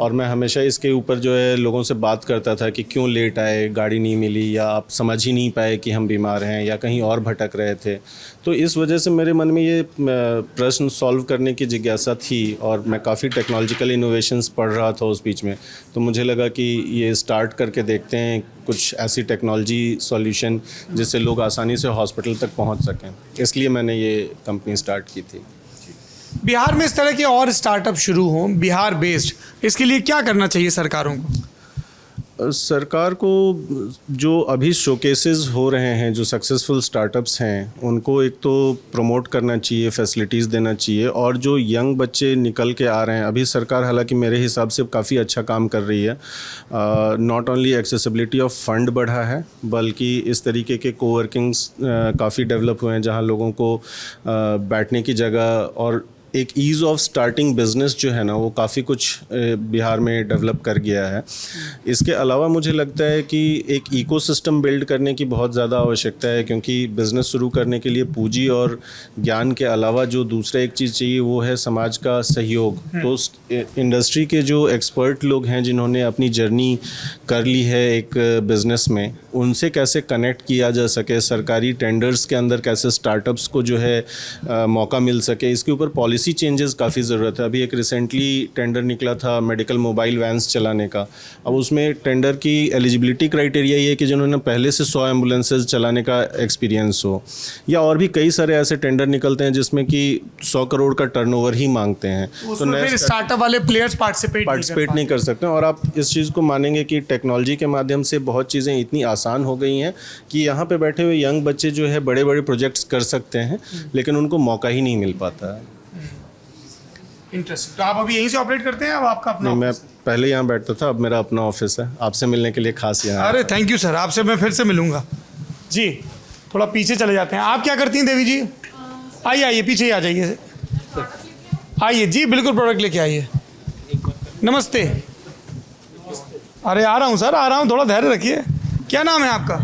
और मैं हमेशा इसके ऊपर जो है लोगों से बात करता था कि क्यों लेट आए, गाड़ी नहीं मिली, या आप समझ ही नहीं पाए कि हम बीमार हैं, या कहीं और भटक रहे थे। तो इस वजह से मेरे मन में ये प्रश्न सॉल्व करने की जिज्ञासा थी, और मैं काफ़ी टेक्नोलॉजिकल इनोवेशंस पढ़ रहा था उस बीच में। तो मुझे लगा कि ये स्टार्ट करके देखते हैं कुछ ऐसी टेक्नोलॉजी सॉल्यूशन जिससे लोग आसानी से हॉस्पिटल तक पहुंच सकें, इसलिए मैंने ये कंपनी स्टार्ट की थी। बिहार में इस तरह के और स्टार्टअप शुरू हों बिहार बेस्ड, इसके लिए क्या करना चाहिए सरकारों को? सरकार को जो अभी शोकेसेस हो रहे हैं, जो सक्सेसफुल स्टार्टअप्स हैं, उनको एक तो प्रमोट करना चाहिए, फैसिलिटीज़ देना चाहिए। और जो यंग बच्चे निकल के आ रहे हैं, अभी सरकार हालांकि मेरे हिसाब से काफ़ी अच्छा काम कर रही है। Not only accessibility of fund बढ़ा है, बल्कि इस तरीके के कोवर्किंग्स काफ़ी डेवलप हुए हैं जहां लोगों को बैठने की जगह और एक ईज़ ऑफ स्टार्टिंग बिजनेस जो है ना, वो काफ़ी कुछ बिहार में डेवलप कर गया है। इसके अलावा मुझे लगता है कि एक इकोसिस्टम बिल्ड करने की बहुत ज़्यादा आवश्यकता है, क्योंकि बिज़नेस शुरू करने के लिए पूंजी और ज्ञान के अलावा जो दूसरा एक चीज़ चाहिए वो है समाज का सहयोग। तो इंडस्ट्री के जो एक्सपर्ट लोग हैं जिन्होंने अपनी जर्नी कर ली है एक बिज़नेस में, उनसे कैसे कनेक्ट किया जा सके, सरकारी टेंडर्स के अंदर कैसे स्टार्टअप्स को जो है मौका मिल सके, इसके ऊपर पॉलिसी चेंजेस काफ़ी ज़रूरत है। अभी एक रिसेंटली टेंडर निकला था मेडिकल मोबाइल वैन्स चलाने का। अब उसमें टेंडर की एलिजिबिलिटी क्राइटेरिया ये है कि जिन्होंने पहले से 100 एम्बुलेंसेज चलाने का एक्सपीरियंस हो, या और भी कई सारे ऐसे टेंडर निकलते हैं जिसमें कि 100 करोड़ का टर्नओवर ही मांगते हैं। तो फिर स्टार्टअप वाले प्लेयर्स पार्टिसिपेट नहीं कर सकते। और आप इस चीज़ को मानेंगे कि टेक्नोलॉजी के माध्यम से बहुत चीज़ें इतनी आसान हो गई हैं कि यहाँ पे बैठे हुए यंग बच्चे जो है बड़े बड़े प्रोजेक्ट्स कर सकते हैं, लेकिन उनको मौका ही नहीं मिल पाता है। इंटरेस्टिंग। तो आप अभी यहीं से ऑपरेट करते हैं? अब आपका अपना? नहीं, मैं पहले यहाँ बैठता था, अब मेरा अपना ऑफिस है। आपसे मिलने के लिए खास यहाँ। अरे थैंक यू सर, आपसे मैं फिर से मिलूंगा जी। थोड़ा पीछे चले जाते हैं। आप क्या करती हैं देवी जी? आइए आइए, पीछे ही आ जाइए, आइए जी, बिल्कुल प्रोडक्ट लेके आइए। नमस्ते। अरे आ रहा हूँ सर, आ रहा हूँ, थोड़ा धैर्य रखिए। क्या नाम है आपका?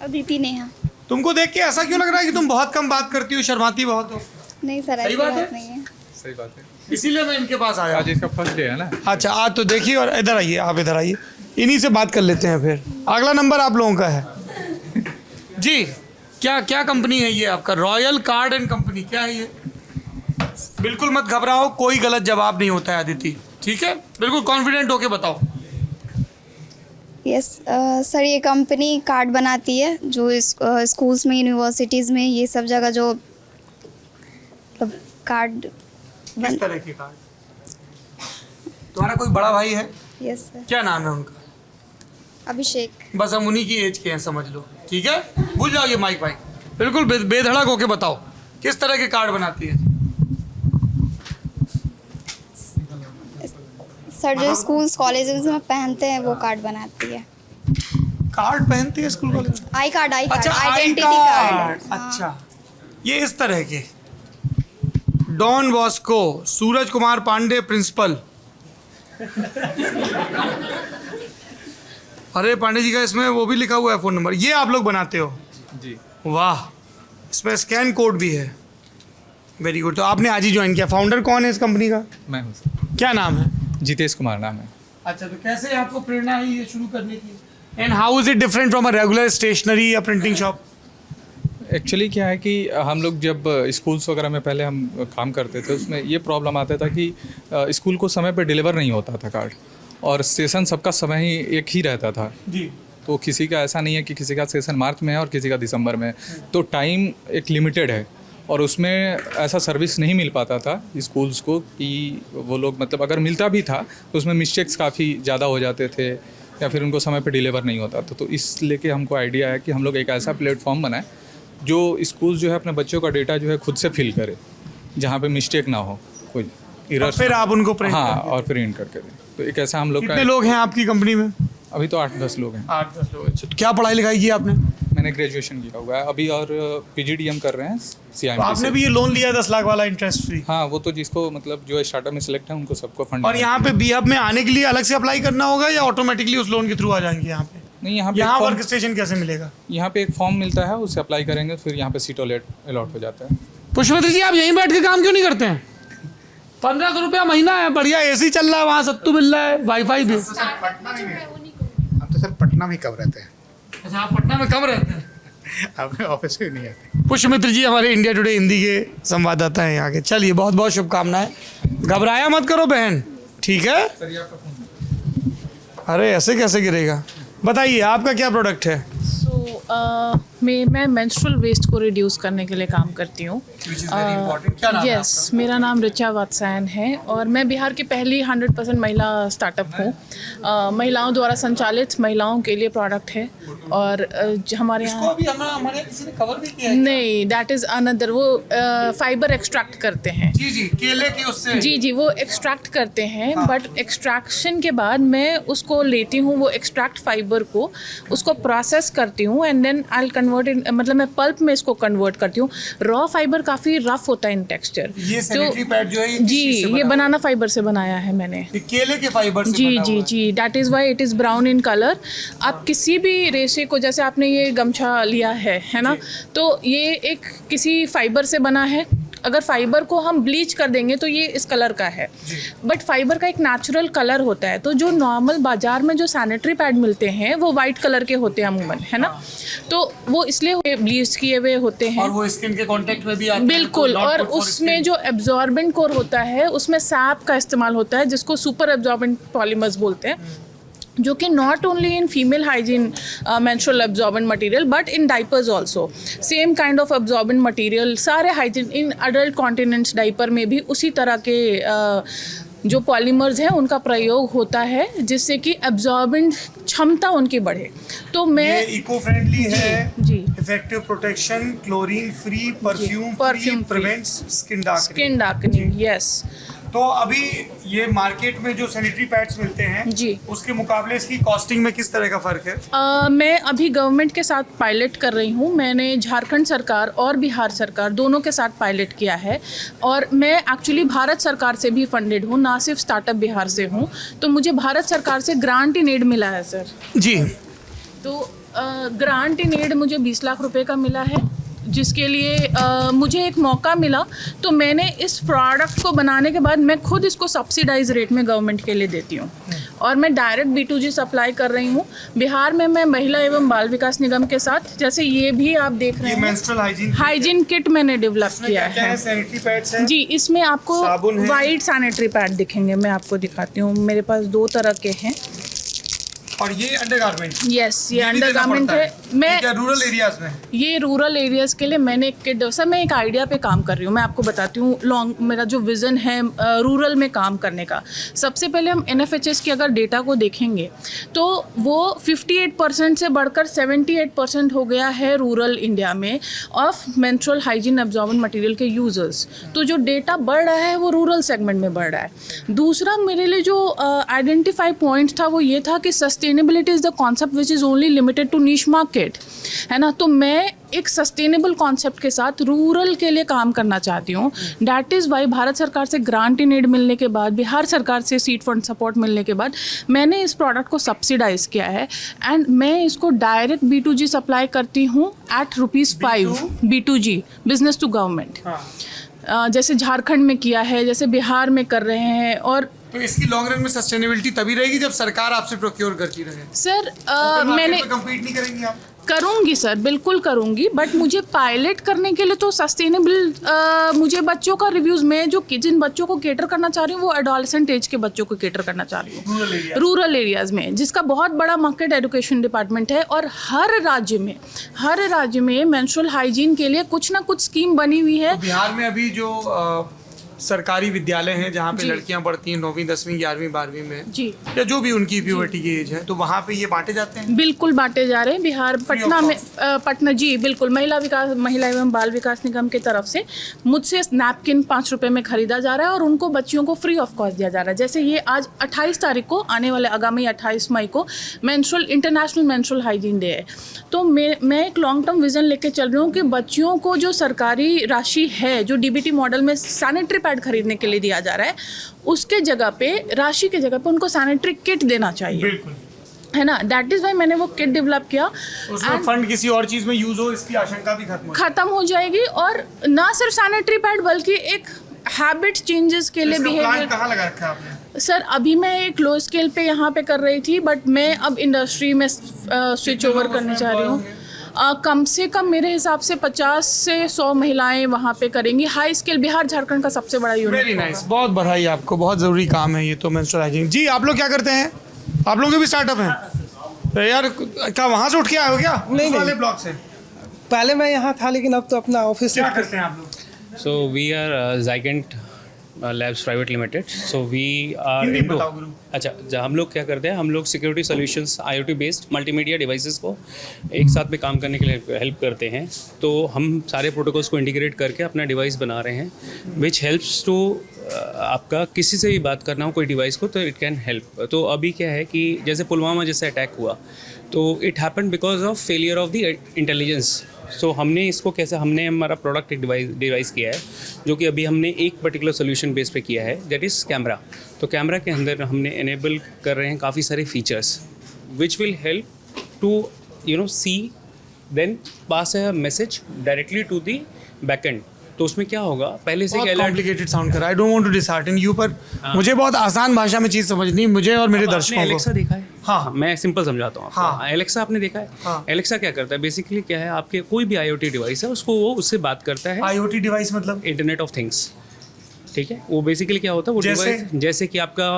अदिति नेहा। तुमको देख के ऐसा क्यों लग रहा है कि तुम बहुत कम बात करती हो, शर्माती बहुत हो? नहीं सर, सही बात है? नहीं है। सही बात है, इसीलिए मैं इनके पास आया। आज इसका फर्स्ट डे है ना। अच्छा, आज तो देखिए, और इधर आइए, आप इधर आइए, इन्हीं से बात कर लेते हैं। फिर अगला नंबर आप लोगों का है जी। क्या क्या कंपनी है ये आपका? रॉयल कार्ड एंड कंपनी, क्या है ये? बिल्कुल मत घबराओ, कोई गलत जवाब नहीं होता है अदिति, ठीक है? बिल्कुल कॉन्फिडेंट होके बताओ। यस सर, ये कंपनी कार्ड बनाती है जो स्कूल्स में, यूनिवर्सिटीज़ में, ये सब जगह जो कार्ड किस तरह के कार्ड? तुम्हारा कोई बड़ा भाई है? Yes sir. क्या नाम है उनका? अभिषेक। बस हम उन्हीं की एज के हैं, समझ लो, ठीक है? भूल जाओ ये माइक वाइक, बिल्कुल बेधड़क होके बताओ किस तरह के कार्ड बनाती है? सर, जो स्कूल्स कॉलेजेस में पहनते हैं वो कार्ड बनाती है। कार्ड पहनती है स्कूल कॉलेज? आई कार्ड, अच्छा, आइडेंटिटी कार्ड। कार्ड। अच्छा, ये इस तरह के। Don Bosco, Suraj Kumar Pandey principal. अरे पांडे जी का इसमें वो भी लिखा हुआ है, फ़ोन नंबर। ये आप लोग बनाते हो जी? वाह, इसमें स्कैन कोड भी है। Very good. तो आपने आज ही ज्वाइन किया। फाउंडर कौन है इस कंपनी का? मैं हूँ सर। क्या नाम है? जितेश कुमार नाम है। अच्छा, तो कैसे आपको प्रेरणा आई ये शुरू करने की? And how is it different from a regular stationery या प्रिंटिंग शॉप? एक्चुअली क्या है कि हम लोग जब स्कूल्स वगैरह में पहले हम काम करते थे, उसमें ये प्रॉब्लम आता था कि स्कूल को समय पे डिलीवर नहीं होता था कार्ड, और सेशन सबका समय ही एक ही रहता था जी। तो किसी का ऐसा नहीं है कि किसी का सेशन मार्च में है और किसी का दिसंबर में है, तो टाइम एक लिमिटेड है, और उसमें ऐसा सर्विस नहीं मिल पाता था स्कूल्स को कि वो लोग, मतलब अगर मिलता भी था तो उसमें मिस्टेक्स काफ़ी ज़्यादा हो जाते थे, या फिर उनको समय पे डिलीवर नहीं होता था। तो इस लेके हमको आइडिया है कि हम लोग एक ऐसा प्लेटफॉर्म बनाएं जो स्कूल जो है अपने बच्चों का डेटा जो है खुद से फिल करे, जहाँ पे मिस्टेक ना हो, कोई एरर, फिर आप उनको प्रिंट और प्रिंट करके दें। तो एक ऐसा हम लोग कितने लोग हैं आपकी कंपनी में? अभी तो 8-10 लोग हैं। 8-10 लोग। अच्छा, तो क्या पढ़ाई लिखाई की आपने? मैंने ग्रेजुएशन किया हुआ है अभी और PGDM कर रहे हैं CIMT आपने से। भी ये लोन लिया 10 लाख वाला इंटरेस्ट फ्री? हाँ, वो तो जिसको मतलब जो स्टार्टअप में सिलेक्ट है उनको सबको फंड। और यहाँ पे बी हब में आने के लिए अलग से अप्लाई करना होगा या ऑटोमेटिकली उस लोन के थ्रू आ जाएंगे यहाँ पे? नहीं, यहाँ पे यहाँ वर्क स्टेशन कैसे मिलेगा? यहाँ पे एक फॉर्म मिलता है, उससे अप्लाई करेंगे, फिर यहाँ पे सीट अलॉट हो जाता है। पुष्पवती जी, आप यहीं बैठ के काम क्यों नहीं करते हैं? 1500 रुपया महीना है, बढ़िया AC चल रहा है, वहाँ सत्तू मिल रहा है, वाईफाई भी। हम तो सर पटना में कब रहते हैं। अच्छा, आप पटना में कब रहते हैं? अपने ऑफिस में नहीं आते। पुष्पमित्र जी हमारे इंडिया टुडे हिंदी के संवाददाता हैं यहाँ के। चलिए, बहुत बहुत शुभकामनाएं। घबराया मत करो बहन, ठीक है? अरे ऐसे कैसे गिरेगा? बताइए आपका क्या प्रोडक्ट है? मैं मेंस्ट्रुअल वेस्ट को रिड्यूस करने के लिए काम करती हूँ। यस, मेरा नाम ऋचा वात्सायन है और मैं बिहार की पहली 100% महिला स्टार्टअप हूँ। महिलाओं द्वारा संचालित महिलाओं के लिए प्रोडक्ट है और हमारे यहाँ हमारे किसी ने कवर भी किया है? नहीं, दैट इज़ अनदर। वो फाइबर एक्सट्रैक्ट करते हैं। जी जी, केले के उससे। जी, वो एक्सट्रैक्ट करते हैं। बट एक्सट्रैक्शन के बाद मैं उसको लेती हूँ, वो एक्सट्रैक्ट फाइबर को, उसको प्रोसेस करती हूँ and then I will convert in, मतलब मैं पल्प में इसको कन्वर्ट करती हूँ। रॉ फाइबर काफ़ी रफ होता है इन टेक्सचर। ये सैनिटरी पैड जो है जी, ये बनाना फाइबर से बनाया है मैंने। केले के फाइबर से बना हुआ है। जी, that is why it is brown in colour. आप किसी भी रेशे को, जैसे आपने ये गमछा लिया है ना, तो ये एक किसी फाइबर से बना है। अगर फाइबर को हम ब्लीच कर देंगे तो ये इस कलर का है, बट फाइबर का एक नेचुरल कलर होता है। तो जो नॉर्मल बाजार में जो सैनिटरी पैड मिलते हैं वो वाइट कलर के होते हैं अमूमन, है ना, तो वो इसलिए ब्लीच किए हुए होते हैं और वो स्किन के कांटेक्ट में भी आते हैं। बिल्कुल, और उसमें जो एब्जॉर्बेंट कोर होता है उसमें सैप का इस्तेमाल होता है, जिसको सुपर एब्जॉर्बेंट पॉलीमर्स बोलते हैं, जो कि not only in female hygiene menstrual absorbent material but in diapers also same kind of absorbent material. सारे hygiene in adult continents diaper में भी उसी तरह के जो पॉलीमर्स हैं उनका प्रयोग होता है, जिससे कि एब्जॉर्बेंट क्षमता उनकी बढ़े। तो मैं ये इको फ्रेंडली है जी, effective protection, chlorine free, perfume prevents skin darkening. Yes, तो अभी ये मार्केट में जो सैनिटरी पैड्स मिलते हैं जी, उसके मुकाबले इसकी कॉस्टिंग में किस तरह का फ़र्क है? मैं अभी गवर्नमेंट के साथ पायलट कर रही हूँ। मैंने झारखंड सरकार और बिहार सरकार दोनों के साथ पायलट किया है और मैं एक्चुअली भारत सरकार से भी फंडेड हूँ, ना सिर्फ स्टार्टअप बिहार से हूँ। तो मुझे भारत सरकार से ग्रांट इन एड मिला है सर। जी, तो ग्रांट इन एड मुझे 20 लाख रुपए का मिला है, जिसके लिए मुझे एक मौका मिला। तो मैंने इस प्रोडक्ट को बनाने के बाद मैं खुद इसको सब्सिडाइज रेट में गवर्नमेंट के लिए देती हूँ और मैं डायरेक्ट B2G सप्लाई कर रही हूँ। बिहार में मैं महिला एवं बाल विकास निगम के साथ, जैसे ये भी आप देख रहे हैं, हाइजीन किट मैंने डेवलप किया है। सैनिटरी पैड्स हैं जी, इसमें आपको साबुन है। वाइट सैनिटरी पैड दिखेंगे, मैं आपको दिखाती हूँ। मेरे पास 2 तरह के हैं। और ये अंडरगारमेंट? यस, ये अंडरगारमेंट है। मैं रूरल एरियाज में, ये रूरल एरियाज़ के लिए मैंने एक किट, सर मैं एक आइडिया पे काम कर रही हूँ, मैं आपको बताती हूँ। मेरा जो विज़न है रूरल में काम करने का, सबसे पहले हम NFHS की अगर डेटा को देखेंगे तो वो 58% से बढ़कर 78% हो गया है रूरल इंडिया में of menstrual hygiene absorbent material के यूज़र्स। तो जो डेटा बढ़ रहा है वो रूरल सेगमेंट में बढ़ रहा है। दूसरा मेरे लिए जो आइडेंटिफाई पॉइंट था वो ये था कि sustainability is the concept which is only limited to niche market, है ना। तो मैं एक सस्टेनेबल कॉन्सेप्ट के साथ रूरल के लिए काम करना चाहती हूँ। डैट इज़ वाई भारत सरकार से ग्रांट इन एड मिलने के बाद, बिहार सरकार से सीड फंड सपोर्ट मिलने के बाद मैंने इस प्रोडक्ट को सब्सिडाइज किया है एंड मैं इसको डायरेक्ट B2G सप्लाई करती हूँ eight ₹5 B2G, business to government. जैसे झारखंड में किया है, जैसे बिहार में कर रहे हैं। और तो इसकी लॉन्ग रन में सस्टेनेबिलिटी तभी रहेगी जब सरकार आपसे प्रोक्योर करती रहे। सर मैंने कंपीट नहीं करेंगी आप? करूँगी सर, बिल्कुल करूँगी, बट मुझे पायलट करने के लिए तो सस्टेनेबल मुझे बच्चों का रिव्यूज़ में जो जिन बच्चों को केटर करना चाह रही हूँ वो एडोलेसेंट एज के बच्चों को केटर करना चाह रही हूँ रूरल एरियाज़ में, जिसका बहुत बड़ा मार्केट एजुकेशन डिपार्टमेंट है। और हर राज्य में मेंस्ट्रुअल हाइजीन के लिए कुछ ना कुछ स्कीम बनी हुई है। तो बिहार में अभी जो सरकारी विद्यालय हैं जहाँ पे जी। लड़कियां पढ़ती हैं 9वीं 10वीं 11वीं 12वीं में जी या जो भी उनकी प्यूबर्टी की एज है, तो वहाँ पे ये बांटे जाते हैं? बिल्कुल बांटे जा रहे हैं बिहार पटना में पटना जी बिल्कुल महिला एवं बाल विकास निगम की तरफ से मुझसे नैपकिन 5 रुपए में खरीदा जा रहा है और उनको बच्चियों को फ्री ऑफ कॉस्ट दिया जा रहा है। जैसे ये आज 28 तारीख को आने वाले आगामी 28 मई को इंटरनेशनल मेंस्ट्रुअल हाइजीन डे है, तो मैं एक लॉन्ग टर्म विजन लेके चल रही हूँ कि बच्चियों को जो सरकारी राशि है जो डीबीटी मॉडल में सैनिटरी पैड खरीदने के लिए दिया जा रहा है, उसके जगह पे राशि के जगह पे उनको सैनिटरी किट देना चाहिए। बिल्कुल, है ना, दैट इज़ वाई मैंने वो किट डेवलप किया। उसमें फंड किसी और चीज़ में यूज हो, इसकी आशंका भी खत्म हो जाएगी और ना सिर्फ सैनिटरी पैड बल्कि एक हैबिट चेंजेस के लिए बिहेवियर। कहाँ लगा रखा है आपने? सर अभी मैं एक लो स्केल पे यहाँ पे कर रही थी, बट मैं अब इंडस्ट्री में स्विच ओवर करने जा रही हूँ। कम से कम मेरे हिसाब से 50 से 100 महिलाएं वहाँ पे करेंगी। हाई स्केल बिहार झारखंड का सबसे बड़ा यूनिट। वेरी नाइस, बहुत बधाई आपको, बहुत ज़रूरी काम है ये तो मेंस्ट्रुअल हाइजीन। जी आप लोग क्या करते हैं? आप लोगों के भी स्टार्टअप हैं? तो यार क्या वहाँ से उठ के आए हो क्या? नहीं, वाले ब्लॉक से? पहले मैं यहाँ था लेकिन अब तो अपना ऑफिस क्या करते हैं आप लोग? So we are Zygant Labs Private Limited. So we are Hindi into बताओ गुरु। अच्छा, हम लोग क्या करते हैं, हम लोग security solutions IoT based multimedia devices को एक साथ में काम करने के लिए हेल्प करते हैं। तो हम सारे प्रोटोकॉल्स को इंटीग्रेट करके अपना डिवाइस बना रहे हैं, विच हेल्प्स टू आपका किसी से भी बात करना हो कोई डिवाइस को तो इट कैन हेल्प। तो अभी क्या है कि जैसे पुलवामा जैसे अटैक हुआ तो it happen because of failure of the intelligence. So हमने इसको कैसे, हमने हमारा प्रोडक्ट एक डिवाइस किया है जो कि अभी हमने एक पर्टिकुलर सोल्यूशन बेस पे किया है, दैट इज़ कैमरा। तो कैमरा के अंदर हमने एनेबल कर रहे हैं काफ़ी सारे features which will help to see then pass a message directly to the backend. तो उसमें क्या होगा, पहले से बहुत कॉम्प्लिकेटेड साउंड कर रहा है, I don't want to dishearten you, पर मुझे बहुत आसान भाषा में चीज़ समझनी, मुझे और मेरे दर्शकों को। एलेक्सा देखा है? हाँ, मैं सिंपल समझाता हूँ। हाँ, एलेक्सा आपने देखा है? हाँ। एलेक्सा क्या करता है, बेसिकली क्या है, आपके कोई भी IoT डिवाइस है उसको वो उससे बात करता है। IoT डिवाइस मतलब इंटरनेट ऑफ थिंग्स, ठीक है। वो बेसिकली क्या होता है, वो डिवाइस जैसे कि आपका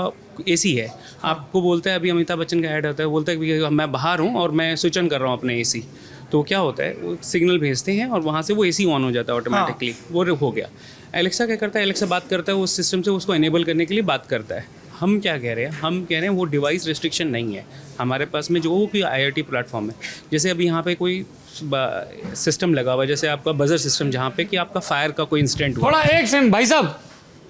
AC है, आपको बोलता है, अभी अमिताभ बच्चन का ऐड आता है, बोलता है कि मैं बाहर हूँ और मैं स्विच ऑन कर रहा हूँ अपने AC। तो क्या होता है, वो सिग्नल भेजते हैं और वहाँ से वो AC ऑन हो जाता है ऑटोमेटिकली। वो हो गया। एलेक्सा क्या करता है, एलेक्सा बात करता है उस सिस्टम से, उसको इनेबल करने के लिए बात करता है। हम क्या कह रहे हैं, हम कह रहे हैं वो डिवाइस रिस्ट्रिक्शन नहीं है हमारे पास में, जो भी IoT प्लेटफॉर्म है। जैसे अभी यहाँ पे कोई सिस्टम लगा हुआ है, जैसे आपका बजर सिस्टम, जहाँ पे कि आपका फायर का कोई इंसिडेंट हुआ। थोड़ा एक सेकंड भाई साहब,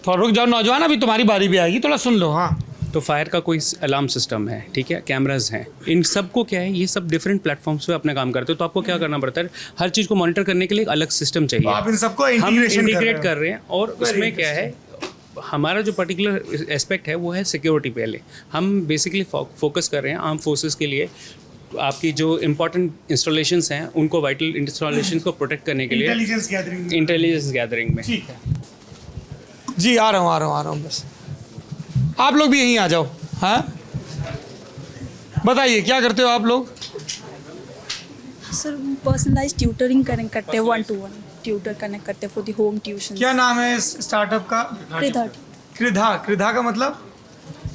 थोड़ा रुक जाओ नौजवान, अभी तुम्हारी बारी भी आएगी, थोड़ा सुन लो। हाँ, तो फायर का कोई अलार्म सिस्टम है, ठीक है, कैमराज हैं, इन सब को क्या है, ये सब डिफरेंट प्लेटफॉर्म्स पे अपना काम करते हो। तो आपको क्या करना पड़ता है, हर चीज़ को मॉनिटर करने के लिए एक अलग सिस्टम चाहिए। आप इन सबको हम इंटीग्रेट इंटीग्रेट कर रहे हैं और उसमें क्या है, हमारा जो पर्टिकुलर एस्पेक्ट है वो है सिक्योरिटी। पहले हम बेसिकली फोकस कर रहे हैं आर्म फोर्सेस के लिए, आपकी जो इंपॉर्टेंट इंस्टॉलेशंस हैं उनको, वाइटल इंस्टॉलेशन को प्रोटेक्ट करने के लिए इंटेलिजेंस गैदरिंग में। ठीक है जी, आ रहा हूँ बस, आप लोग भी यहीं आ जाओ। हाँ बताइए क्या करते हो आप लोग? सर पर्सनलाइज ट्यूटरिंग करते हैं, 1-to-1 ट्यूटर कनेक्ट करते हैं फॉर द होम ट्यूशन। क्या नाम है इस स्टार्टअप का? कृधा का मतलब?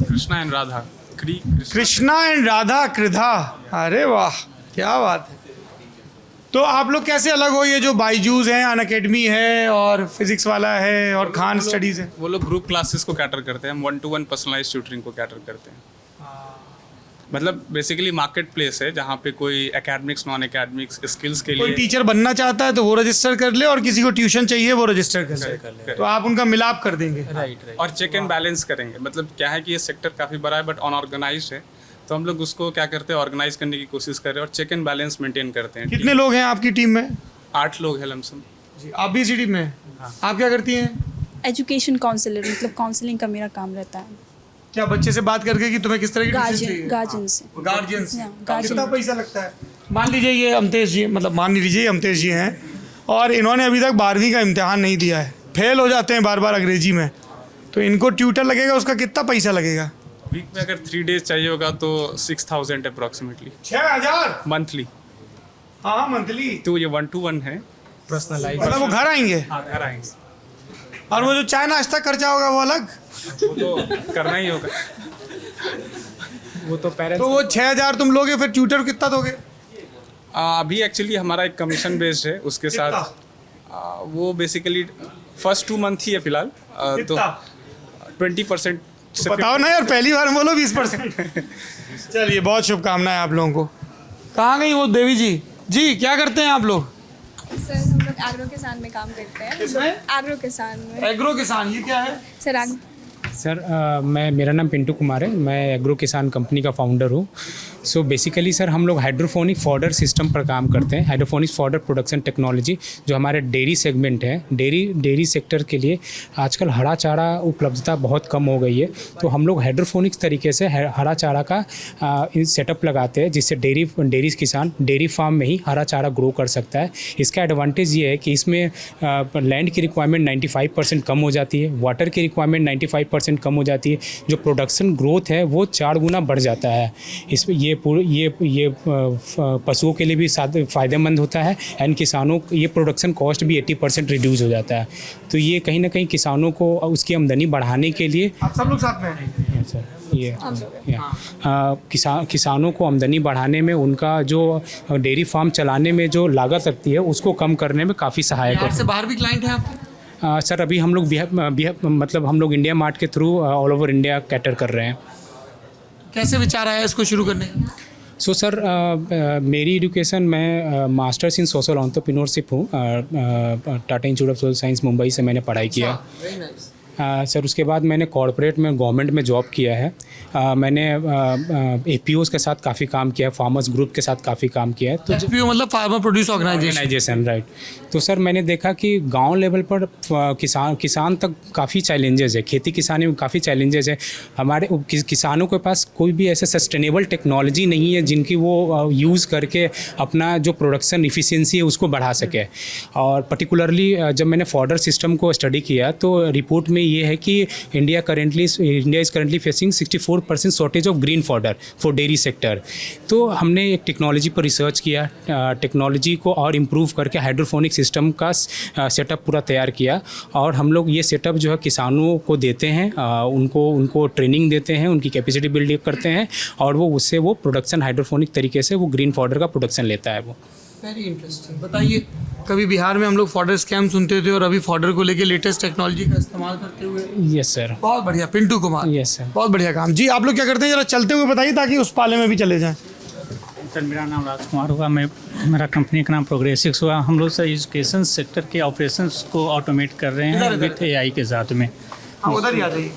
कृष्णा एंड राधा। कृष्णा एंड राधा, कृधा। अरे वाह, क्या बात है। तो आप लोग कैसे अलग हो? ये जो बाईजूस है, अनअकैडमी है और फिजिक्स वाला है और खान स्टडीज़ है, वो लोग ग्रुप क्लासेस को कैटर करते हैं, हम 1-to-1 पर्सनलाइज ट्यूटरिंग को कैटर करते हैं। मतलब बेसिकली मार्केट प्लेस है जहाँ पे कोई एकेडमिक्स, नॉन एकेडमिक्स स्किल्स के लिए कोई टीचर बनना चाहता है तो वो रजिस्टर कर ले, और किसी को ट्यूशन चाहिए वो रजिस्टर कर ले, तो आप उनका मिलाप कर देंगे। राइट। और चेक एंड बैलेंस करेंगे। मतलब क्या है कि ये सेक्टर काफ़ी बड़ा है बट अनऑर्गेनाइज्ड है, तो हम लोग उसको क्या करते हैं, ऑर्गेनाइज करने की कोशिश कर रहे हैं और चेक एंड बैलेंस मेंटेन करते हैं। कितने लोग हैं आपकी टीम में? 8 लोग हैं लमसम। जी, आप भी इसी टीम में हैं? आप क्या करती हैं? एजुकेशन काउंसलर, मतलब काउंसलिंग का मेरा काम रहता है। क्या बच्चे से बात करके कि तुम्हें किस तरह की ट्यूशन चाहिए? गार्जियन से। कितना पैसा लगता है? मान लीजिए ये अमतेश जी, मतलब मान लीजिए अमतेश जी हैं और इन्होंने अभी तक 12वीं का इम्तिहान नहीं दिया है, फेल हो जाते हैं बार बार अंग्रेजी में, तो इनको ट्यूटर लगेगा, उसका कितना पैसा लगेगा? वीक में अगर 3 डेज चाहिए होगा तो 6000 अप्रॉक्सीमेटली। 6000 मंथली? हाँ मंथली। तो ये 1-to-1 है पर्सनलाइज। मतलब वो घर आएंगे? हाँ, घर आएंगे। और वो जो चाय नाश्ता खर्चा होगा वो अलग? वो तो करना ही होगा। वो तो पेरेंट्स। तो वो 6000 तुम लोगे, फिर ट्यूटर कितना दोगे? अभी एक्चुअली हमारा एक कमीशन बेस्ड है, उसके साथ वो बेसिकली फर्स्ट 2 मंथ ही है फिलहाल, तो 20%। बताओ ना यार, पहली बार बोलो 20%। चलिए, बहुत शुभकामनाएं आप लोगों को। कहाँ गई वो देवी जी? जी, क्या करते हैं आप लोग? सर हम लोग एग्रो किसान में काम करते हैं। किसमें? एग्रो किसान में। एग्रो किसान, ये क्या है? सर सर मेरा नाम पिंटू कुमार है, मैं एग्रो किसान कंपनी का फाउंडर हूँ। सो बेसिकली सर हम लोग हाइड्रोफोनिक फॉडर सिस्टम पर काम करते हैं, हाइड्रोफोनिक फॉडर प्रोडक्शन टेक्नोलॉजी, जो हमारे डेयरी सेगमेंट है। डेयरी सेक्टर के लिए आजकल हरा चारा उपलब्धता बहुत कम हो गई है, तो हम लोग हाइड्रोफोनिक्स तरीके से हरा चारा का सेटअप लगाते हैं, जिससे डेयरी किसान डेयरी फार्म में ही हरा चारा ग्रो कर सकता है। इसका एडवांटेज ये है कि इसमें लैंड की रिक्वायरमेंट 95% कम हो जाती है, वाटर की रिक्वायरमेंट 95% कम हो जाती है, जो प्रोडक्शन ग्रोथ है वो 4 गुना बढ़ जाता है। इसमें ये पशुओं के लिए भी फ़ायदेमंद होता है, एंड किसानों ये प्रोडक्शन कॉस्ट भी 80% रिड्यूस हो जाता है। तो ये कहीं ना कहीं किसानों को उसकी आमदनी बढ़ाने के लिए, आप सब लोग साथ में हैं? सर किसानों को आमदनी बढ़ाने में, उनका जो डेयरी फार्म चलाने में जो लागत लगती है उसको कम करने में काफ़ी सहायक है। से बाहर भी क्लाइंट हैं आपके? सर अभी हम लोग मतलब हम लोग इंडिया मार्ट के through all over India cater कर रहे हैं। कैसे विचार आया इसको शुरू करने? सो सर मेरी एजुकेशन, मैं मास्टर्स इन सोशल एंटरप्रेन्योरशिप हूँ, Tata Institute of Social Science Mumbai से मैंने पढ़ाई किया। सर उसके बाद मैंने कॉर्पोरेट में गवर्नमेंट में जॉब किया है। मैंने APOs के साथ काफ़ी काम किया है, फार्मर्स ग्रुप के साथ काफ़ी काम किया है। तो APO मतलब फार्मर प्रोड्यूस ऑर्गेनाइजेशन, राइट। तो सर मैंने देखा कि गांव लेवल पर किसान तक काफ़ी चैलेंजेस है, खेती किसानी में काफ़ी चैलेंजेस है। हमारे किसानों के पास कोई भी ऐसे सस्टेनेबल टेक्नोलॉजी नहीं है जिनकी वो यूज़ करके अपना जो प्रोडक्शन इफ़िशियंसी है उसको बढ़ा सके। और पर्टिकुलरली जब मैंने फॉडर सिस्टम को स्टडी किया तो रिपोर्ट में ये है कि India is currently facing 64% shortage of green fodder for dairy sector. तो हमने एक टेक्नोलॉजी पर रिसर्च किया, टेक्नोलॉजी को और इम्प्रूव करके हाइड्रोफोनिक सिस्टम का सेटअप पूरा तैयार किया, और हम लोग ये सेटअप जो है किसानों को देते हैं, उनको ट्रेनिंग देते हैं, उनकी कैपेसिटी बिल्ड करते हैं, और वो उससे वो प्रोडक्शन हाइड्रोफोनिक तरीके से वो ग्रीन फॉडर का प्रोडक्शन लेता है वो। Very interesting. बताइए, कभी बिहार में हम लोग फॉडर स्कैम सुनते थे और अभी फॉडर को लेके लेटेस्ट टेक्नोलॉजी का इस्तेमाल करते हुए। Yes sir. बहुत बढ़िया पिंटू कुमार। Yes sir. बहुत बढ़िया काम। जी, आप लोग क्या करते हैं, जरा चलते हुए बताइए ताकि उस पाले में भी चले जाएं। सर मेरा नाम राजकुमार हुआ, मेरा कंपनी का नाम प्रोग्रेसिक्स हुआ। हम लोग सर एजुकेशन सेक्टर के ऑपरेशंस को ऑटोमेट कर रहे हैं विथ AI के साथ में, उधर ही आ जाइए।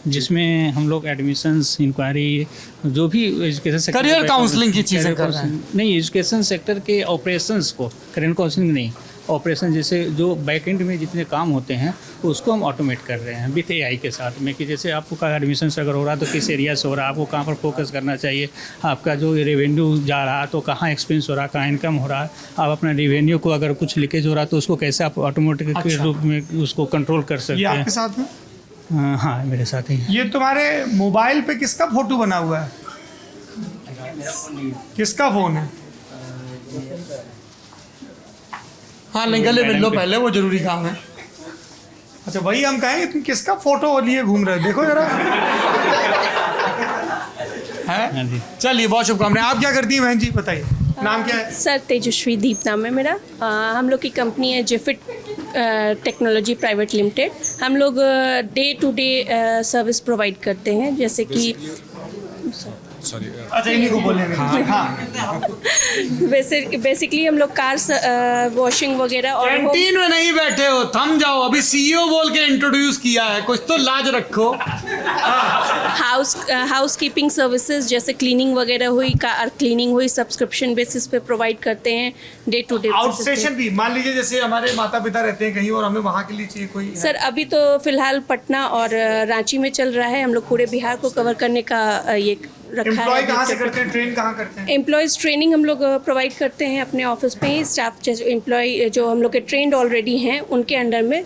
जिसमें हम लोग एडमिशन्स, इंक्वायरी, जो भी एजुकेशन सेक्टर, करियर काउंसलिंग की चीज़ें कर रहे हैं। नहीं, एजुकेशन सेक्टर के ऑपरेशंस को, करियर काउंसलिंग नहीं, ऑपरेशन जैसे जो बैक एंड में जितने काम होते हैं उसको हम ऑटोमेट कर रहे हैं विथ AI के साथ में, कि जैसे आपको का एडमिशन अगर हो रहा है तो किस एरिया से हो रहा है, आपको कहाँ पर फोकस करना चाहिए, आपका जो रेवेन्यू जा रहा है तो कहाँ एक्सपेंस हो रहा है, कहाँ इनकम हो रहा है, आप अपना रेवेन्यू को अगर कुछ लीकेज हो रहा है तो उसको कैसे आप ऑटोमेटिक के रूप में उसको कंट्रोल कर सकते हैं। आपके साथ में? हाँ मेरे साथ ही। ये तुम्हारे मोबाइल पे किसका फोटो बना हुआ है? किसका फोन है? हाँ, नहीं गले मिल लो पहले, वो जरूरी काम है। अच्छा, वही हम कहेंगे, तुम किसका फोटो लिए घूम रहे हो, देखो जरा। है? चलिए, बहुत शुभकामनाएं। आप क्या करती हैं बहन जी, बताइए, नाम क्या है? सर तेजस्वी दीप नाम है मेरा। हम लोग की कंपनी है जिफिट टेक्नोलॉजी प्राइवेट लिमिटेड। हम लोग day to day service provide करते हैं, जैसे कि अच्छा, इन्हीं को बोलेंगे। हाँ। बेसिकली हम लोग कार्स वॉशिंग वगैरह और कैंटीन में नहीं बैठे हो, थम जाओ, अभी CEO बोल के इंट्रोड्यूस किया है, कुछ तो लाज रखो। हाउस कीपिंग सर्विसेज जैसे क्लीनिंग वगैरह हुई, कार क्लीनिंग हुई, सब्सक्रिप्शन बेसिस पे प्रोवाइड करते हैं डे टू डे। आउटस्टेशन भी, मान लीजिए जैसे हमारे माता पिता रहते हैं कहीं और हमें वहाँ के लिए चाहिए कोई। सर अभी तो फिलहाल पटना और रांची में चल रहा है, हम लोग पूरे बिहार को कवर करने का ये रखा है। एम्प्लॉय कहाँ से करते हैं, ट्रेन कहाँ करते हैं? एम्प्लॉयज़ ट्रेनिंग हम लोग प्रोवाइड करते हैं अपने ऑफिस में ही। स्टाफ जैसे एम्प्लॉय जो हम लोग के ट्रेंड ऑलरेडी हैं उनके अंडर में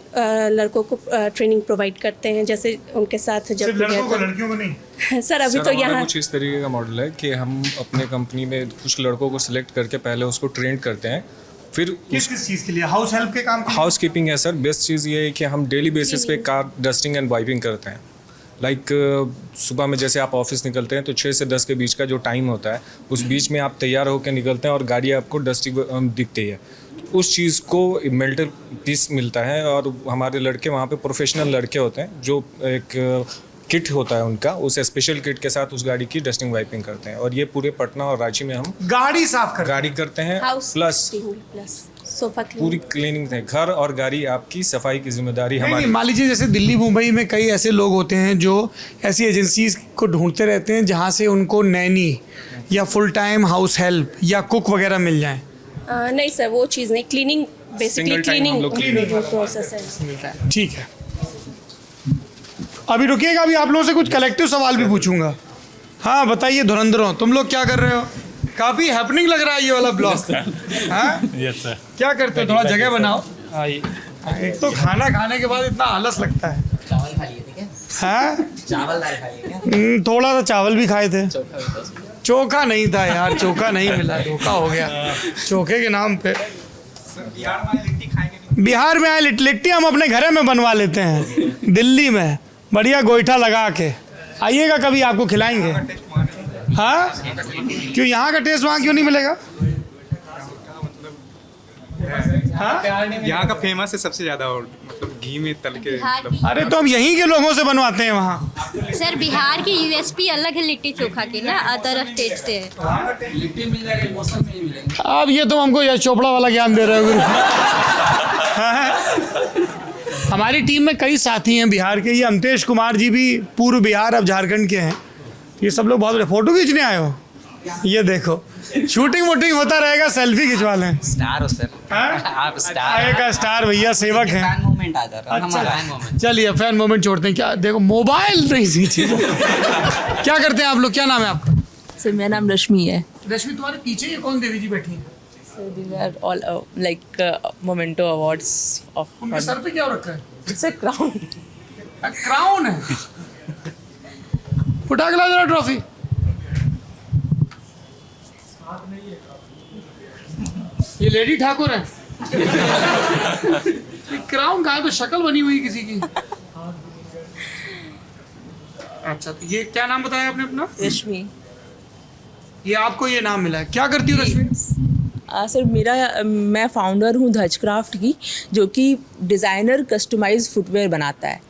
लड़कों को ट्रेनिंग प्रोवाइड करते हैं, जैसे उनके साथ जब लड़कों को, लड़कियों को नहीं। सर अभी तो यहाँ कुछ इस तरीके का मॉडल है कि हम अपने कंपनी में कुछ लड़कों को सिलेक्ट करके पहले उसको ट्रेन करते हैं, फिर किस चीज़ के लिए? हाउस हेल्प के काम? हाउस कीपिंग है सर। बेस्ट चीज़ ये है कि हम डेली बेसिस पे कार डस्टिंग एंड वाइपिंग करते हैं। सुबह में जैसे आप ऑफिस निकलते हैं तो 6 से 10 के बीच का जो टाइम होता है, उस बीच में आप तैयार होकर निकलते हैं और गाड़ी आपको डस्टी दिखती है। उस चीज़ को मेल्टेड पीस मिलता है। और हमारे लड़के वहाँ पे प्रोफेशनल लड़के होते हैं जो एक किट होता है उनका, उस स्पेशल किट के साथ उस गाड़ी की डस्टिंग वाइपिंग करते हैं। और ये पूरे पटना और रांची में हम गाड़ी साफ करते हैं प्लस सोफा पूरी क्लीनिंग है। घर और गाड़ी आपकी सफाई की जिम्मेदारी हमारी। मान लीजिए जैसे दिल्ली मुंबई में कई ऐसे लोग होते हैं जो ऐसी एजेंसीज को ढूंढते रहते हैं जहां से उनको नैनी या फुल टाइम हाउस हेल्प या कुक वगैरह मिल जाए। नहीं सर, वो चीज़ नहीं, क्लीनिंग बेसिकली क्लीनिंग प्रोसेस है। ठीक है, अभी रुकिएगा, अभी आप लोगों से कुछ कलेक्टिव सवाल भी पूछूंगा। हाँ बताइए धुरंधरों, तुम लोग क्या कर रहे हो? काफी हैपनिंग लग रहा है ये वाला ब्लॉग। हाँ यस सर। क्या करते हो? थोड़ा जगह बनाओ। एक तो खाना खाने के बाद इतना आलस लगता है। चावल खा लिए थे क्या? हाँ चावल दाल खा लिए क्या? थोड़ा सा चावल भी खाए थे। चोखा नहीं था यार, चोखा नहीं मिला, धोखा हो गया चोखे के नाम पे। बिहार में आए लिट्टी हम अपने घरे में बनवा लेते हैं, दिल्ली में बढ़िया गोईठा लगा के। आइएगा कभी, आपको खिलाएंगे। हाँ क्यों, यहाँ का टेस्ट वहाँ क्यों नहीं मिलेगा? हाँ? यहाँ का फेमस है सबसे ज़्यादा, और मतलब घी में तल के। अरे तो हम यहीं के लोगों से बनवाते हैं वहाँ। सर बिहार की यूएसपी अलग है लिट्टी चोखा की ना, अदर स्टेट से है। लिट्टी मिल जाएगी, मौसम में ही मिलेंगे। अब ये तो हमको यश चोपड़ा वाला ज्ञान दे रहे हो गुरु। हमारी टीम में कई साथी हैं बिहार के। ये अमतेश कुमार जी भी पूर्व बिहार, अब झारखंड के हैं। ये सब लोग बहुत बड़े फोटो खींचने आए हो। ये देखो शूटिंग वूटिंग होता रहेगा, सेल्फी खिंचवा लें। स्टार हो सर। आप स्टार। आए का स्टार भैया, सेवक हैं। फैन मोमेंट आ जा रहा है हमारा। Fan moment. चलिए फैन मोमेंट छोड़ते हैं। क्या देखो, मोबाइल नहीं सीखी। क्या करते हैं आप लोग? क्या नाम है आपका? सर मेरा नाम रश्मि है। रश्मि, तुम्हारे पीछे ये कौन देवी जी बैठी हैं? Sir these are all like memento awards of. उनके सर पे क्या रखा है? It's a crown. क्राउन है। उठा के ला जरा ट्रॉफी। ये लेडी ठाकुर है। क्राउन कहाँ है? तो शक्ल बनी हुई किसी की। अच्छा, तो ये क्या नाम बताया आपने अपना? रश्मि। ये आपको ये नाम मिला है, क्या करती हो रश्मि? सर मैं फाउंडर हूँ धज क्राफ्ट की, जो कि डिज़ाइनर कस्टमाइज फुटवेयर बनाता है।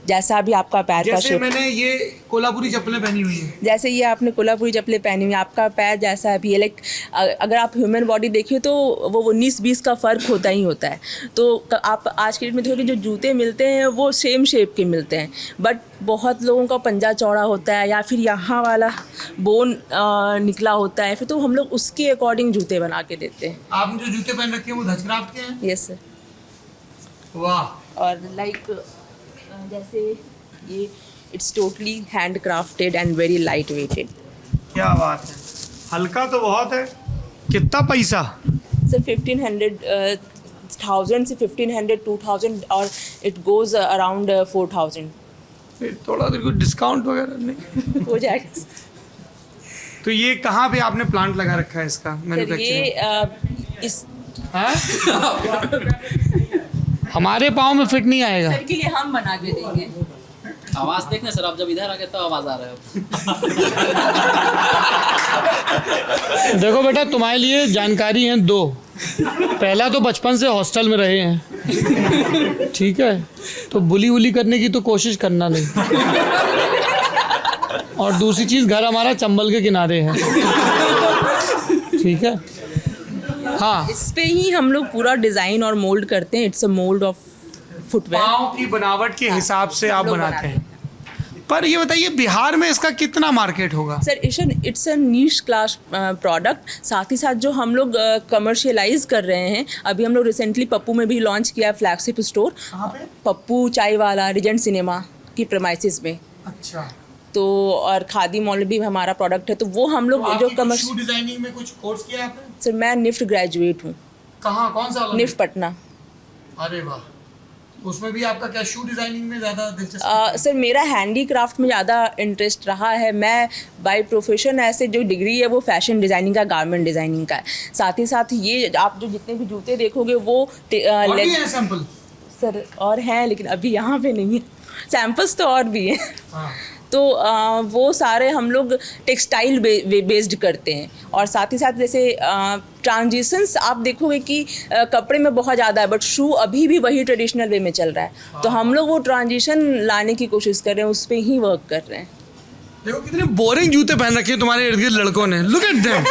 जैसा अभी आपका पैर का शेप, मैंने ये कोल्हापुरी चप्पलें पहनी हुई है, जैसे ये आपने कोल्हापुरी चप्पलें पहनी हुई है, आपका पैर जैसा अभी है। लाइक अगर आप ह्यूमन बॉडी देखिए तो वो 19-20 का फ़र्क होता ही होता है। तो आप आज के डेट में देखोगे जो जूते मिलते हैं वो सेम शेप के मिलते हैं, बट बहुत लोगों का पंजा चौड़ा होता है या फिर यहाँ वाला बोन निकला होता है, फिर तो हम लोग उसके अकॉर्डिंग जूते बना के देते हैं। आपने जो जूते पहन रखे हैं वो धज क्राफ्ट के हैं? Yes sir. वाह। और लाइक जैसे ये it's totally handcrafted and very light weighted. क्या बात है, हल्का तो बहुत है। कितना पैसा? सर 1500 से 1500 2000 और इट गोज अराउंड 4000। थोड़ा देर को डिस्काउंट वगैरह नहीं हो जाएगा। तो ये कहाँ पे आपने प्लांट लगा रखा है इसका? सर ये इस हमारे पाँव में फिट नहीं आएगा। सर के लिए हम बना के देंगे। आवाज़ देखना सर, आप जब इधर आ गए तो आवाज़ आ रहा है। देखो बेटा, तुम्हारे लिए जानकारी है दो। पहला तो बचपन से हॉस्टल में रहे हैं, ठीक है, तो बुली उली करने की तो कोशिश करना नहीं। और दूसरी चीज़, घर हमारा चंबल के किनारे है, ठीक है। हाँ, इस पे ही हम लोग पूरा डिज़ाइन और मोल्ड करते हैं। It's a mould of footwear. पाँव की बनावट के हिसाब से आप बनाते हैं। पर ये बताइए, बिहार में इसका कितना मार्केट होगा? Sir it's a niche class product. साथ ही साथ जो हम लोग कमर्शियलाइज कर रहे हैं, अभी हम लोग रिसेंटली पप्पू में भी लॉन्च किया है फ्लैगशिप स्टोर। कहाँ पे? पप्पू चाय वाला रिजेंट सिनेमा की प्रेमाइसिस में। अच्छा। तो और खादी मॉल भी हमारा प्रोडक्ट है, तो वो हम लोग जो शू डिजाइनिंग में कुछ कोर्स किया आपने? सर मैं निफ्ट ग्रेजुएट हूँ। कहाँ, कौन सा? निफ्ट पटना। अरे वाह, उसमें भी आपका क्या शू डिजाइनिंग में ज़्यादा दिलचस्पी? सर मेरा हैंडीक्राफ्ट में ज़्यादा इंटरेस्ट रहा है। मैं बाय प्रोफेशन ऐसे जो डिग्री है वो फैशन डिज़ाइनिंग का, गारमेंट डिज़ाइनिंग का है। साथ ही साथ ये आप जो जितने भी जूते देखोगे वो सैंपल सर और हैं, लेकिन अभी यहाँ पे नहीं है। सैम्पल्स तो और भी हैं। तो वो सारे हम लोग टेक्सटाइल बेस्ड करते हैं। और साथ ही साथ जैसे ट्रांजिशंस आप देखोगे कि कपड़े में बहुत ज़्यादा है, बट शू अभी भी वही ट्रेडिशनल वे में चल रहा है। तो हम लोग वो ट्रांजिशन लाने की कोशिश कर रहे हैं, उस पर ही वर्क कर रहे हैं। देखो कितने बोरिंग जूते पहन रखे हैं तुम्हारे इर्द गिर्द लड़कों ने, लुक एट देम।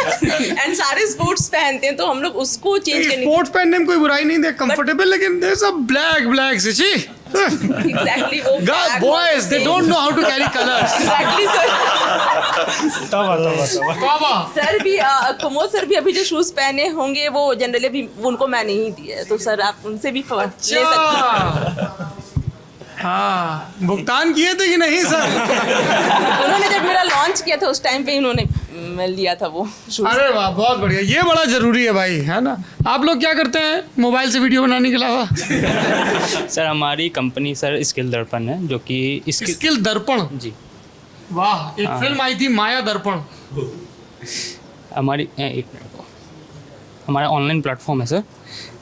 एंड सारे स्पोर्ट्स पहनते हैं, तो हम लोग उसको चेंज करने स्पोर्ट्स पहनने में कोई बुराई नहीं, दे कंफर्टेबल, लेकिन दे सब ब्लैक से छी। एग्जैक्टली वो boys they don't know how to carry colours. Exactly sir भी कुमोद सर भी अभी जो शूज पहने होंगे वो जनरली भी उनको मैं नहीं दिए, तो सर आप उनसे भी ले सकते हैं। हाँ, भुगतान किए थे कि नहीं सर? उन्होंने जब मेरा लॉन्च किया था उस टाइम पे उन्होंने लिया था वो शूज। अरे वाह, बहुत बढ़िया, ये बड़ा जरूरी है भाई, है ना। आप लोग क्या करते हैं मोबाइल से वीडियो बनाने के अलावा? सर हमारी कंपनी सर स्किल दर्पण है, जो कि स्किल दर्पण जी। वाह, एक फिल्म आई थी माया दर्पण। हमारी हमारा ऑनलाइन प्लेटफॉर्म है सर।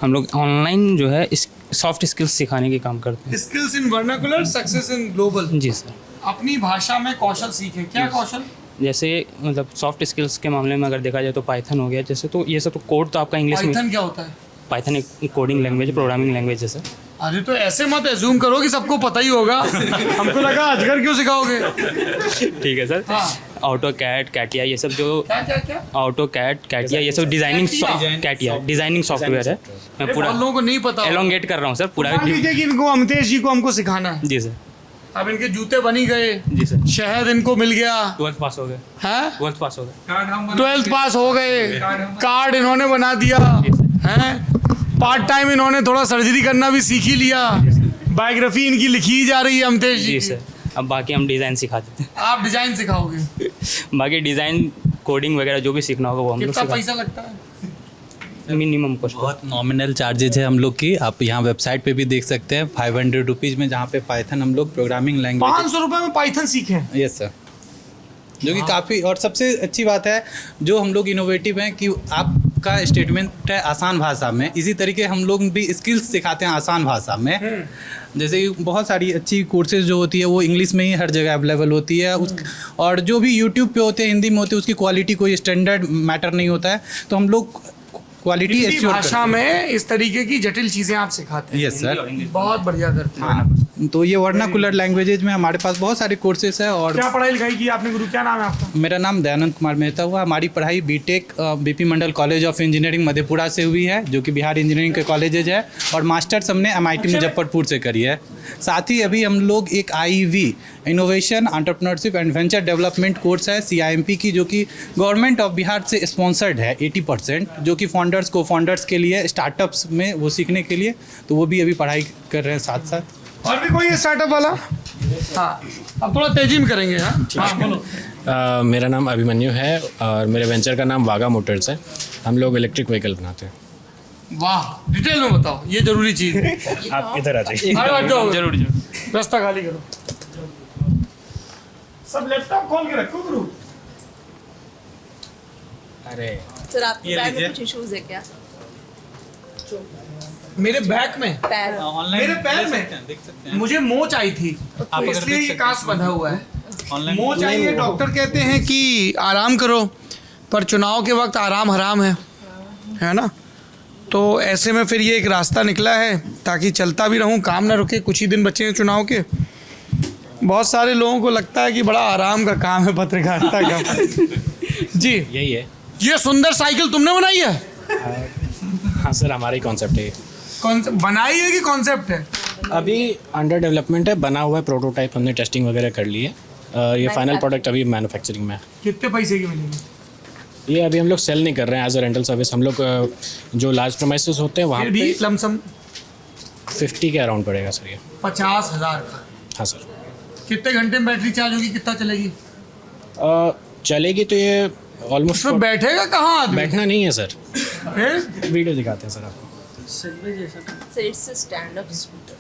हम लोग ऑनलाइन जो है इस सॉफ्ट स्किल्स सिखाने के काम करते हैं। Skills in vernacular, success in global. जी सर। अपनी भाषा में कौशल सीखें। क्या कौशल? जैसे मतलब सॉफ्ट स्किल्स के मामले में अगर देखा जाए तो पाइथन हो गया, जैसे तो ये सब तो कोड तो आपका इंग्लिश में। पाइथन क्या होता है? पाइथन एक कोडिंग लैंग्वेज, प्रोग्रामिंग लैंग्वेज है सर। अरे तो ऐसे मत एज्यूम करो कि सबको पता ही होगा। हमको लगा अजगर क्यों सिखाओगे। ठीक है सर। ऑटो कैड, कैटिया, ये सब जो क्या ऑटो कैड, कैटिया, ये सब डिजाइनिंग कैटिया डिजाइनिंग सॉफ्टवेयर है। मैं पूरा लोगों को नहीं पता, एलोंगेट कर रहा हूँ सर पूरा। मान लीजिए कि इनको अमतेश जी को हमको सिखाना है। जी सर। अब इनके जूते बनी गए। जी सर। शहद इनको मिल गया। 12th पास हो गए। हैं? 12th पास हो गए। 12th पास हो गए, कार्ड इन्होंने बना दिया हैं। पार्ट टाइम इन्होंने थोड़ा सर्जरी करना भी सीख ही लिया। बायोग्राफी इनकी लिखी जा रही है अमतेश जी। सर। अब बाकी हम डिज़ाइन सिखाते हैं। आप डिजाइन सिखाओगे? बाकी डिज़ाइन, कोडिंग वगैरह जो भी सीखना होगा वो हम लोग कितना पैसा लगता है? मिनिमम कॉस्ट बहुत नॉमिनल चार्जेज है हम लोग की। आप यहाँ वेबसाइट पे भी देख सकते हैं 500 रुपीज़ में, जहाँ पे पाइथन हम लोग प्रोग्रामिंग लैंग्वेज 500 रुपये में पाइथन सीखे? Yes sir. जो कि काफ़ी, और सबसे अच्छी बात है जो हम लोग इनोवेटिव हैं कि आपका स्टेटमेंट है आसान भाषा में, इसी तरीके हम लोग भी स्किल्स सिखाते हैं आसान भाषा में। जैसे कि बहुत सारी अच्छी कोर्सेज जो होती है वो इंग्लिश में ही हर जगह अवेलेबल होती है। और जो भी यूट्यूब पे होते हैं हिंदी में होते हैं, उसकी क्वालिटी कोई स्टैंडर्ड मैटर नहीं होता है। तो हम लोग क्वालिटी एश्योर भाषा में इस तरीके की जटिल चीजें आप सिखाते हैं। Yes sir. बहुत बढ़िया करते हैं। तो ये वर्नाकुलर लैंग्वेजेज में हमारे पास बहुत सारे कोर्सेज है। और क्या पढ़ाई लिखाई की आपने गुरु? क्या नाम है आपका? मेरा नाम दयानंद कुमार मेहता हुआ। हमारी पढ़ाई BTech BP Mandal College of Engineering Madhepura से हुई है, जो कि बिहार इंजीनियरिंग के कॉलेजेज है। और मास्टर्स हमने MIT मुजफ्फरपुर से करी है। साथ ही अभी हम लोग एक IEV innovation, entrepreneurship and venture development course है CIMP की, जो कि गवर्नमेंट ऑफ बिहार से स्पॉन्सर्ड है 80%, जो कि फाउंडर्स को फाउंडर्स के लिए स्टार्टअप्स में वो सीखने के लिए, तो वो भी अभी पढ़ाई कर रहे हैं साथ साथ। और भी कोई है स्टार्टअप वाला? हाँ, अब थोड़ा तेजी में करेंगे। हाँ बोलो। मेरा नाम अभिमन्यु है और मेरे वेंचर का नाम वागा मोटर्स है। हम लोग इलेक्ट्रिक व्हीकल बनाते हैं। वाह, डिटेल में बताओ, ये जरूरी चीज है। आप इधर आ जाइए। जरूर। रास्ता खाली करो। सब लैपटॉप खोल के रखो गुरु। अरे सर आपके बैग में कुछ इश्यूज है क्या? मेरे बैक में? पैर। मेरे पैर में मुझे मोच आई थी, इसलिए ये कांच बंधा हुआ है। मोच आई है, डॉक्टर कहते हैं कि आराम करो, पर चुनाव के वक्त आराम हराम है ना। तो ऐसे में फिर ये एक रास्ता निकला है ताकि चलता भी रहूं, काम ना रुके। कुछ ही दिन बचे हैं चुनाव के। बहुत सारे लोगों को लगता है कि बड़ा आराम का काम है पत्रकारिता का। जी यही है। ये सुंदर साइकिल तुमने बनाई है? हाँ सर, हमारा ही कॉन्सेप्ट है। बनाई है कि कॉन्सेप्ट है? अभी अंडर डेवलपमेंट है, बना हुआ है प्रोटोटाइप, हमने टेस्टिंग वगैरह कर ली है। ये फाइनल प्रोडक्ट अभी मैन्युफैक्चरिंग में है। कितने पैसे की मिलेगी? ये अभी हम लोग सेल नहीं कर रहे हैं एज अ रेंटल सर्विस। हम लोग जो लार्ज प्रोमाइसेस होते हैं वहाँ पे लमसम 50 के अराउंड पड़ेगा सर। ये 50,000 का? हाँ सर। कितने घंटे में बैटरी चार्ज होगी? कितना चलेगी? चलेगी तो ये ऑलमोस्ट। बैठेगा कहाँ आदमी? बैठना नहीं है सर। फिर वीडियो दिखाते हैं सर आपको। Sir it's a stand up scooter.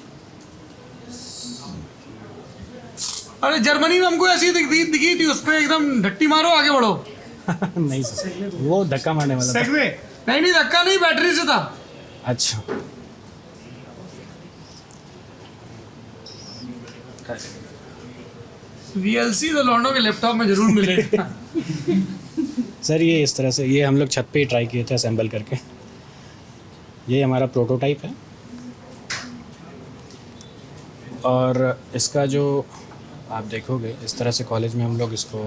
अरे जर्मनी में हमको ऐसी दिखी थी, उस पर एकदम ढट्टी मारो आगे बढ़ो। नहीं सर, वो धक्का मारने वाला था। सेगवे? नहीं धक्का नहीं, बैटरी से था। अच्छा। VLC तो लौंडों के लैपटॉप में जरूर मिलेगा। सर ये इस तरह से, ये हम लोग छत पे ही ट्राई किए थे असेंबल करके। ये हमारा प्रोटोटाइप है और इसका जो आप देखोगे इस तरह से कॉलेज में हम लोग इसको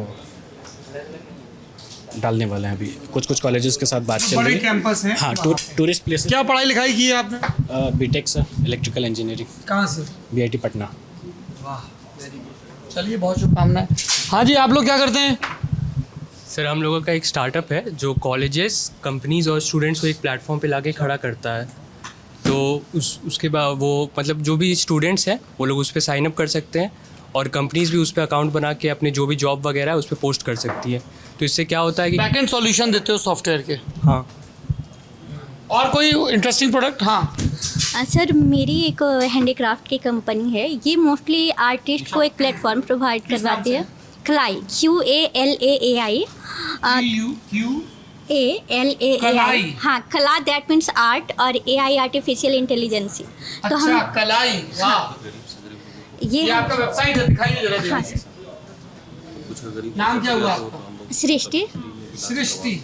डालने वाले हैं। अभी कुछ कॉलेजेस के साथ बात चल रही है। बड़े कैंपस है। हाँ, टूरिस्ट प्लेस। क्या पढ़ाई लिखाई की है आपने? BTech sir, electrical engineering. कहाँ से? बीआईटी पटना। वाह, चलिए बहुत शुभकामनाएं। हाँ जी, आप लोग क्या करते हैं? सर हम लोगों का एक स्टार्टअप है जो कॉलेजेस, कंपनीज और स्टूडेंट्स को एक प्लेटफॉर्म पे लाके खड़ा करता है। तो उसके बाद वो मतलब जो भी स्टूडेंट्स हैं वो लोग उस पर साइन अप कर सकते हैं और कंपनीज भी उस पर अकाउंट बना के अपने जो भी जॉब वगैरह है उस पर पोस्ट कर सकती है। तो इससे क्या होता है कि बैकएंड सॉल्यूशन देते हो सॉफ्टवेयर के? हाँ। और कोई इंटरेस्टिंग प्रोडक्ट? हाँ सर मेरी एक हैंडीक्राफ्ट की कंपनी है, ये मोस्टली आर्टिस्ट को एक प्लेटफॉर्म प्रोवाइड करवाती है। क्लाई, QALAAI, ALAAI। हाँ, कला दैट मीन्स आर्ट और AI आर्टिफिशियल इंटेलिजेंस। तो हम कलाई, वाह, ये आपका वेबसाइट है, दिखाइए जरा। हाँ, नाम क्या हुआ आपका? सृष्टि। सृष्टि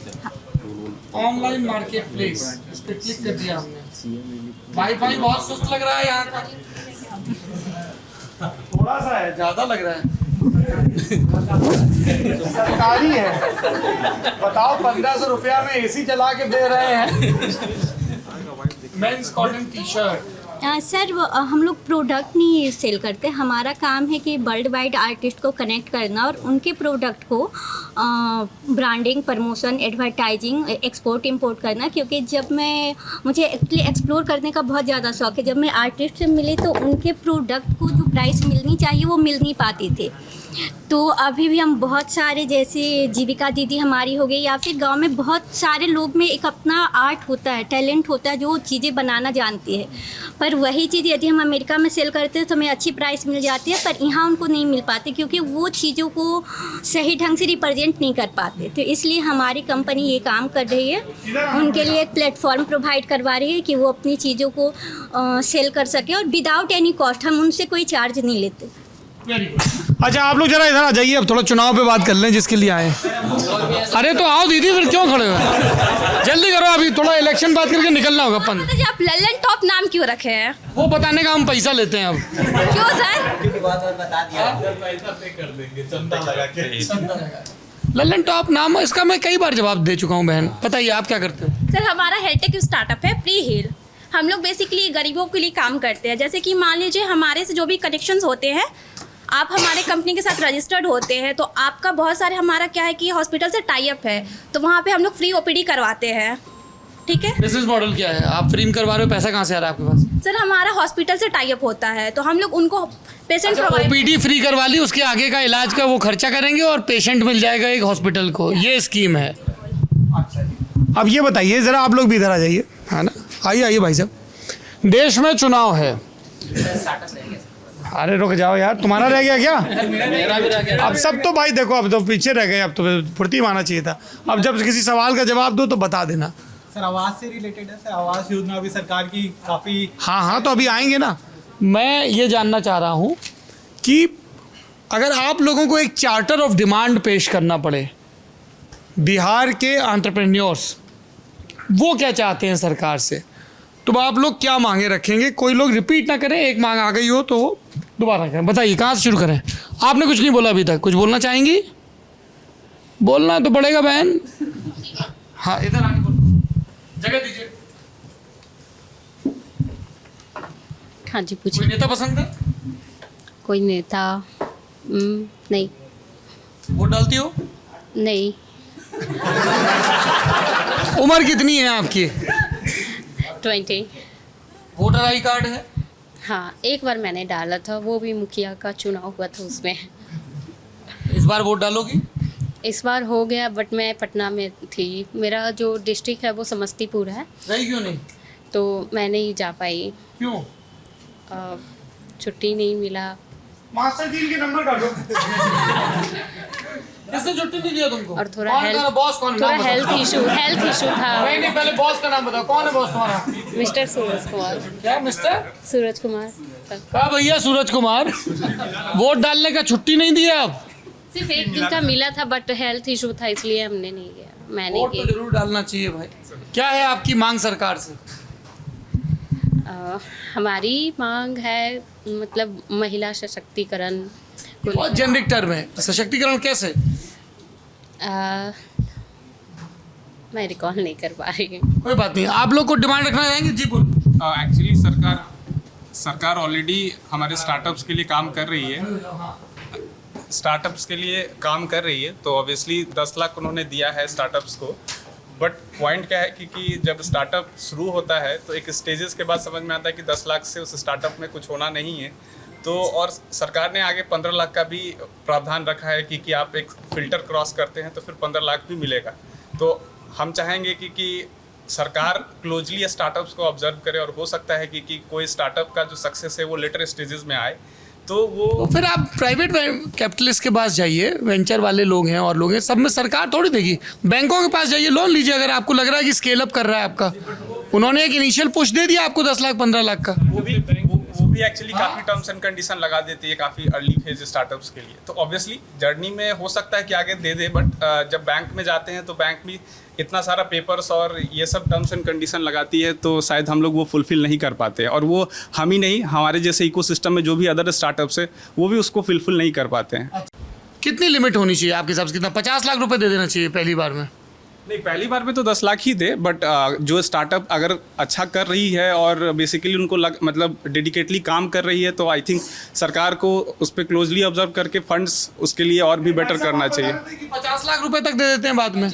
ऑनलाइन मार्केट प्लेस, इस पे क्लिक कर दिया हमने। वाईफाई बहुत सुस्त लग रहा है यहाँ का, थोड़ा सा है, ज्यादा लग रहा है। सरकारी है, बताओ 1500 रुपया में AC चला के दे रहे हैं। Men's cotton T shirt. Sir हम लोग प्रोडक्ट नहीं सेल करते, हमारा काम है कि वर्ल्ड वाइड आर्टिस्ट को कनेक्ट करना और उनके प्रोडक्ट को branding, promotion, advertising, export import करना। क्योंकि जब मुझे एक्चुअली एक्सप्लोर करने का बहुत ज़्यादा शौक है, जब मैं आर्टिस्ट से मिली तो उनके प्रोडक्ट को जो प्राइस मिलनी चाहिए वो मिल नहीं पाती थी। तो अभी भी हम बहुत सारे, जैसे जीविका दीदी हमारी हो गई, या फिर गांव में बहुत सारे लोग में एक अपना आर्ट होता है, टैलेंट होता है, जो चीज़ें बनाना जानती है। पर वही चीज़ यदि हम अमेरिका में सेल करते हैं तो हमें अच्छी प्राइस मिल जाती है, पर यहाँ उनको नहीं मिल पाती क्योंकि वो चीज़ों को सही ढंग से रिप्रेजेंट नहीं कर पाते। तो इसलिए हमारी कंपनी ये काम कर रही है, उनके लिए एक प्लेटफॉर्म प्रोवाइड करवा रही है कि वो अपनी चीज़ों को सेल कर सकें और विदाउट एनी कॉस्ट। हम उनसे कोई चार्ज नहीं लेते। अच्छा, आप लोग जरा इधर आ जाइए, अब थोड़ा चुनाव पे बात कर लें जिसके लिए आए। अरे तो आओ दीदी, फिर क्यों खड़े हो? जल्दी करो, अभी थोड़ा इलेक्शन बात करके निकलना होगा अपन। तो आप ललन टॉप नाम क्यों रखे हैं? वो बताने का हम पैसा लेते हैं अब। क्यों सर? ललन टॉप नाम, इसका मैं कई बार जवाब दे चुका हूँ बहन। बताइए आप क्या करते हो? सर हमारा हेल्टेक स्टार्टअप है प्री हील। हम लोग बेसिकली गरीबों के लिए काम करते हैं। जैसे कि मान लीजिए हमारे से जो भी कनेक्शंस होते हैं, आप हमारे कंपनी के साथ रजिस्टर्ड होते हैं तो आपका बहुत सारे, हमारा क्या है कि हॉस्पिटल से टाई अप है तो वहाँ पे हम लोग फ्री OPD करवाते हैं। ठीक है, बिजनेस मॉडल क्या है? आप फ्री में करवा रहे हो, पैसा कहाँ से आ रहा है आपके पास? सर हमारा हॉस्पिटल से टाई अप होता है तो हम लोग उनको पेशेंट प्रोवाइड। OPD फ्री करवा ली, उसके आगे का इलाज का वो खर्चा करेंगे और पेशेंट मिल जाएगा एक हॉस्पिटल को। ये स्कीम है। अब ये बताइए जरा, आप लोग भी इधर आ जाइए, है ना? आइए आइए भाई साहब, देश में चुनाव है। अरे रुक जाओ यार, तुम्हारा रह गया क्या? अब सब तो भाई देखो, अब तो पीछे रह गए, अब तो फुर्ती माना चाहिए था। अब जब किसी सवाल का जवाब दो तो बता देना। सर आवास से रिलेटेड है सर, आवास योजना भी सरकार की काफ़ी। हाँ हाँ, तो अभी आएंगे ना। मैं ये जानना चाह रहा हूँ कि अगर आप लोगों को एक चार्टर ऑफ डिमांड पेश करना पड़े, बिहार के एंटरप्रेन्योर्स वो क्या चाहते हैं सरकार से, तो आप लोग क्या मांगे रखेंगे? कोई लोग रिपीट ना करें, एक मांग आ गई हो तो दोबारा करें। बताइए कहाँ से शुरू करें? आपने कुछ नहीं बोला अभी तक, कुछ बोलना चाहेंगी? बोलना तो पड़ेगा बहन। हाँ इधर आके बोलो, जगह दीजिए। हाँ जी पूछिए। कोई नेता पसंद है? कोई नेता नहीं। वोट डालती हो? नहीं। उम्र कितनी है आपकी? 20। वोटर आई कार्ड है? हाँ, एक बार मैंने डाला था, वो भी मुखिया का चुनाव हुआ था उसमें। इस बार वोट डालोगी? इस बार हो गया, बट मैं पटना में थी। मेरा जो डिस्ट्रिक्ट है वो समस्तीपुर है। गई क्यों नहीं? तो मैं नहीं जा पाई। क्यों? छुट्टी नहीं मिला। मास्टर जी के नंबर काटो। किसने छुट्टी नहीं दिया तुमको? और थोड़ा हेल्थ इशू था। नहीं, पहले बॉस का नाम बताओ, कौन है बॉस तुम्हारा? मिस्टर सूरज कुमार। क्या मिस्टर? सूरज कुमार। कहा भैया सूरज कुमार, वोट डालने का छुट्टी नहीं दिया आप? सिर्फ एक दिन का मिला था, बट हेल्थ इशू था इसलिए हमने नहीं गया। मैंने वोट तो जरूर डालना चाहिए भाई। क्या है आपकी मांग सरकार से? हमारी मांग है मतलब महिला सशक्तिकरण को बहुत जेनरिक टर्म है, सशक्तिकरण कैसे? मैं रिकॉल नहीं कर पा रही हूँ। कोई बात नहीं, आप लोग को डिमांड रखना चाहेंगे? जी बोल। एक्चुअली सरकार ऑलरेडी हमारे स्टार्टअप्स के लिए काम कर रही है, तो ऑब्वियसली 10 लाख उन्होंने दिया है स्टार्टअप्स को। बट पॉइंट क्या है कि जब स्टार्टअप शुरू होता है तो एक स्टेजेस के बाद समझ में आता है कि 10 लाख से उस स्टार्टअप में कुछ होना नहीं है। तो और सरकार ने आगे 15 लाख का भी प्रावधान रखा है कि आप एक फ़िल्टर क्रॉस करते हैं तो फिर 15 लाख भी मिलेगा। तो हम चाहेंगे कि सरकार क्लोजली स्टार्टअप्स को ऑब्जर्व करे और हो सकता है कि कोई स्टार्टअप का जो सक्सेस है वो लेटर स्टेजेस में आए तो फिर आप प्राइवेट कैपिटलिस्ट के पास जाइए, वेंचर वाले लोग हैं और लोग हैं, सब में सरकार थोड़ी देगी। बैंकों के पास जाइए, लोन लीजिए अगर आपको लग रहा है कि स्केल अप कर रहा है आपका। उन्होंने एक इनिशियल पुश दे दिया आपको 10 लाख 15 लाख का। वो भी एक्चुअली काफ़ी टर्म्स एंड कंडीशन लगा देती है काफ़ी अर्ली फेज स्टार्टअप्स के लिए। तो ऑब्वियसली जर्नी में हो सकता है कि आगे दे दे, बट जब बैंक में जाते हैं तो बैंक भी इतना सारा पेपर्स और ये सब टर्म्स एंड कंडीशन लगाती है तो शायद हम लोग वो फुलफिल नहीं कर पाते। और वो हम ही नहीं, हमारे जैसे इकोसिस्टम में जो भी अदर स्टार्टअप्स है वो भी उसको फुलफिल नहीं कर पाते हैं। कितनी लिमिट होनी चाहिए आपके हिसाब से? कितना 50 लाख रुपए दे देना चाहिए पहली बार में? नहीं, पहली बार में तो 10 लाख ही दे, बट जो स्टार्टअप अगर अच्छा कर रही है और बेसिकली उनको मतलब डेडिकेटली काम कर रही है तो आई थिंक सरकार को उस पर क्लोजली ऑब्जर्व करके फंड्स उसके लिए और भी बेटर करना चाहिए। 50 लाख रुपए तक दे देते हैं बाद में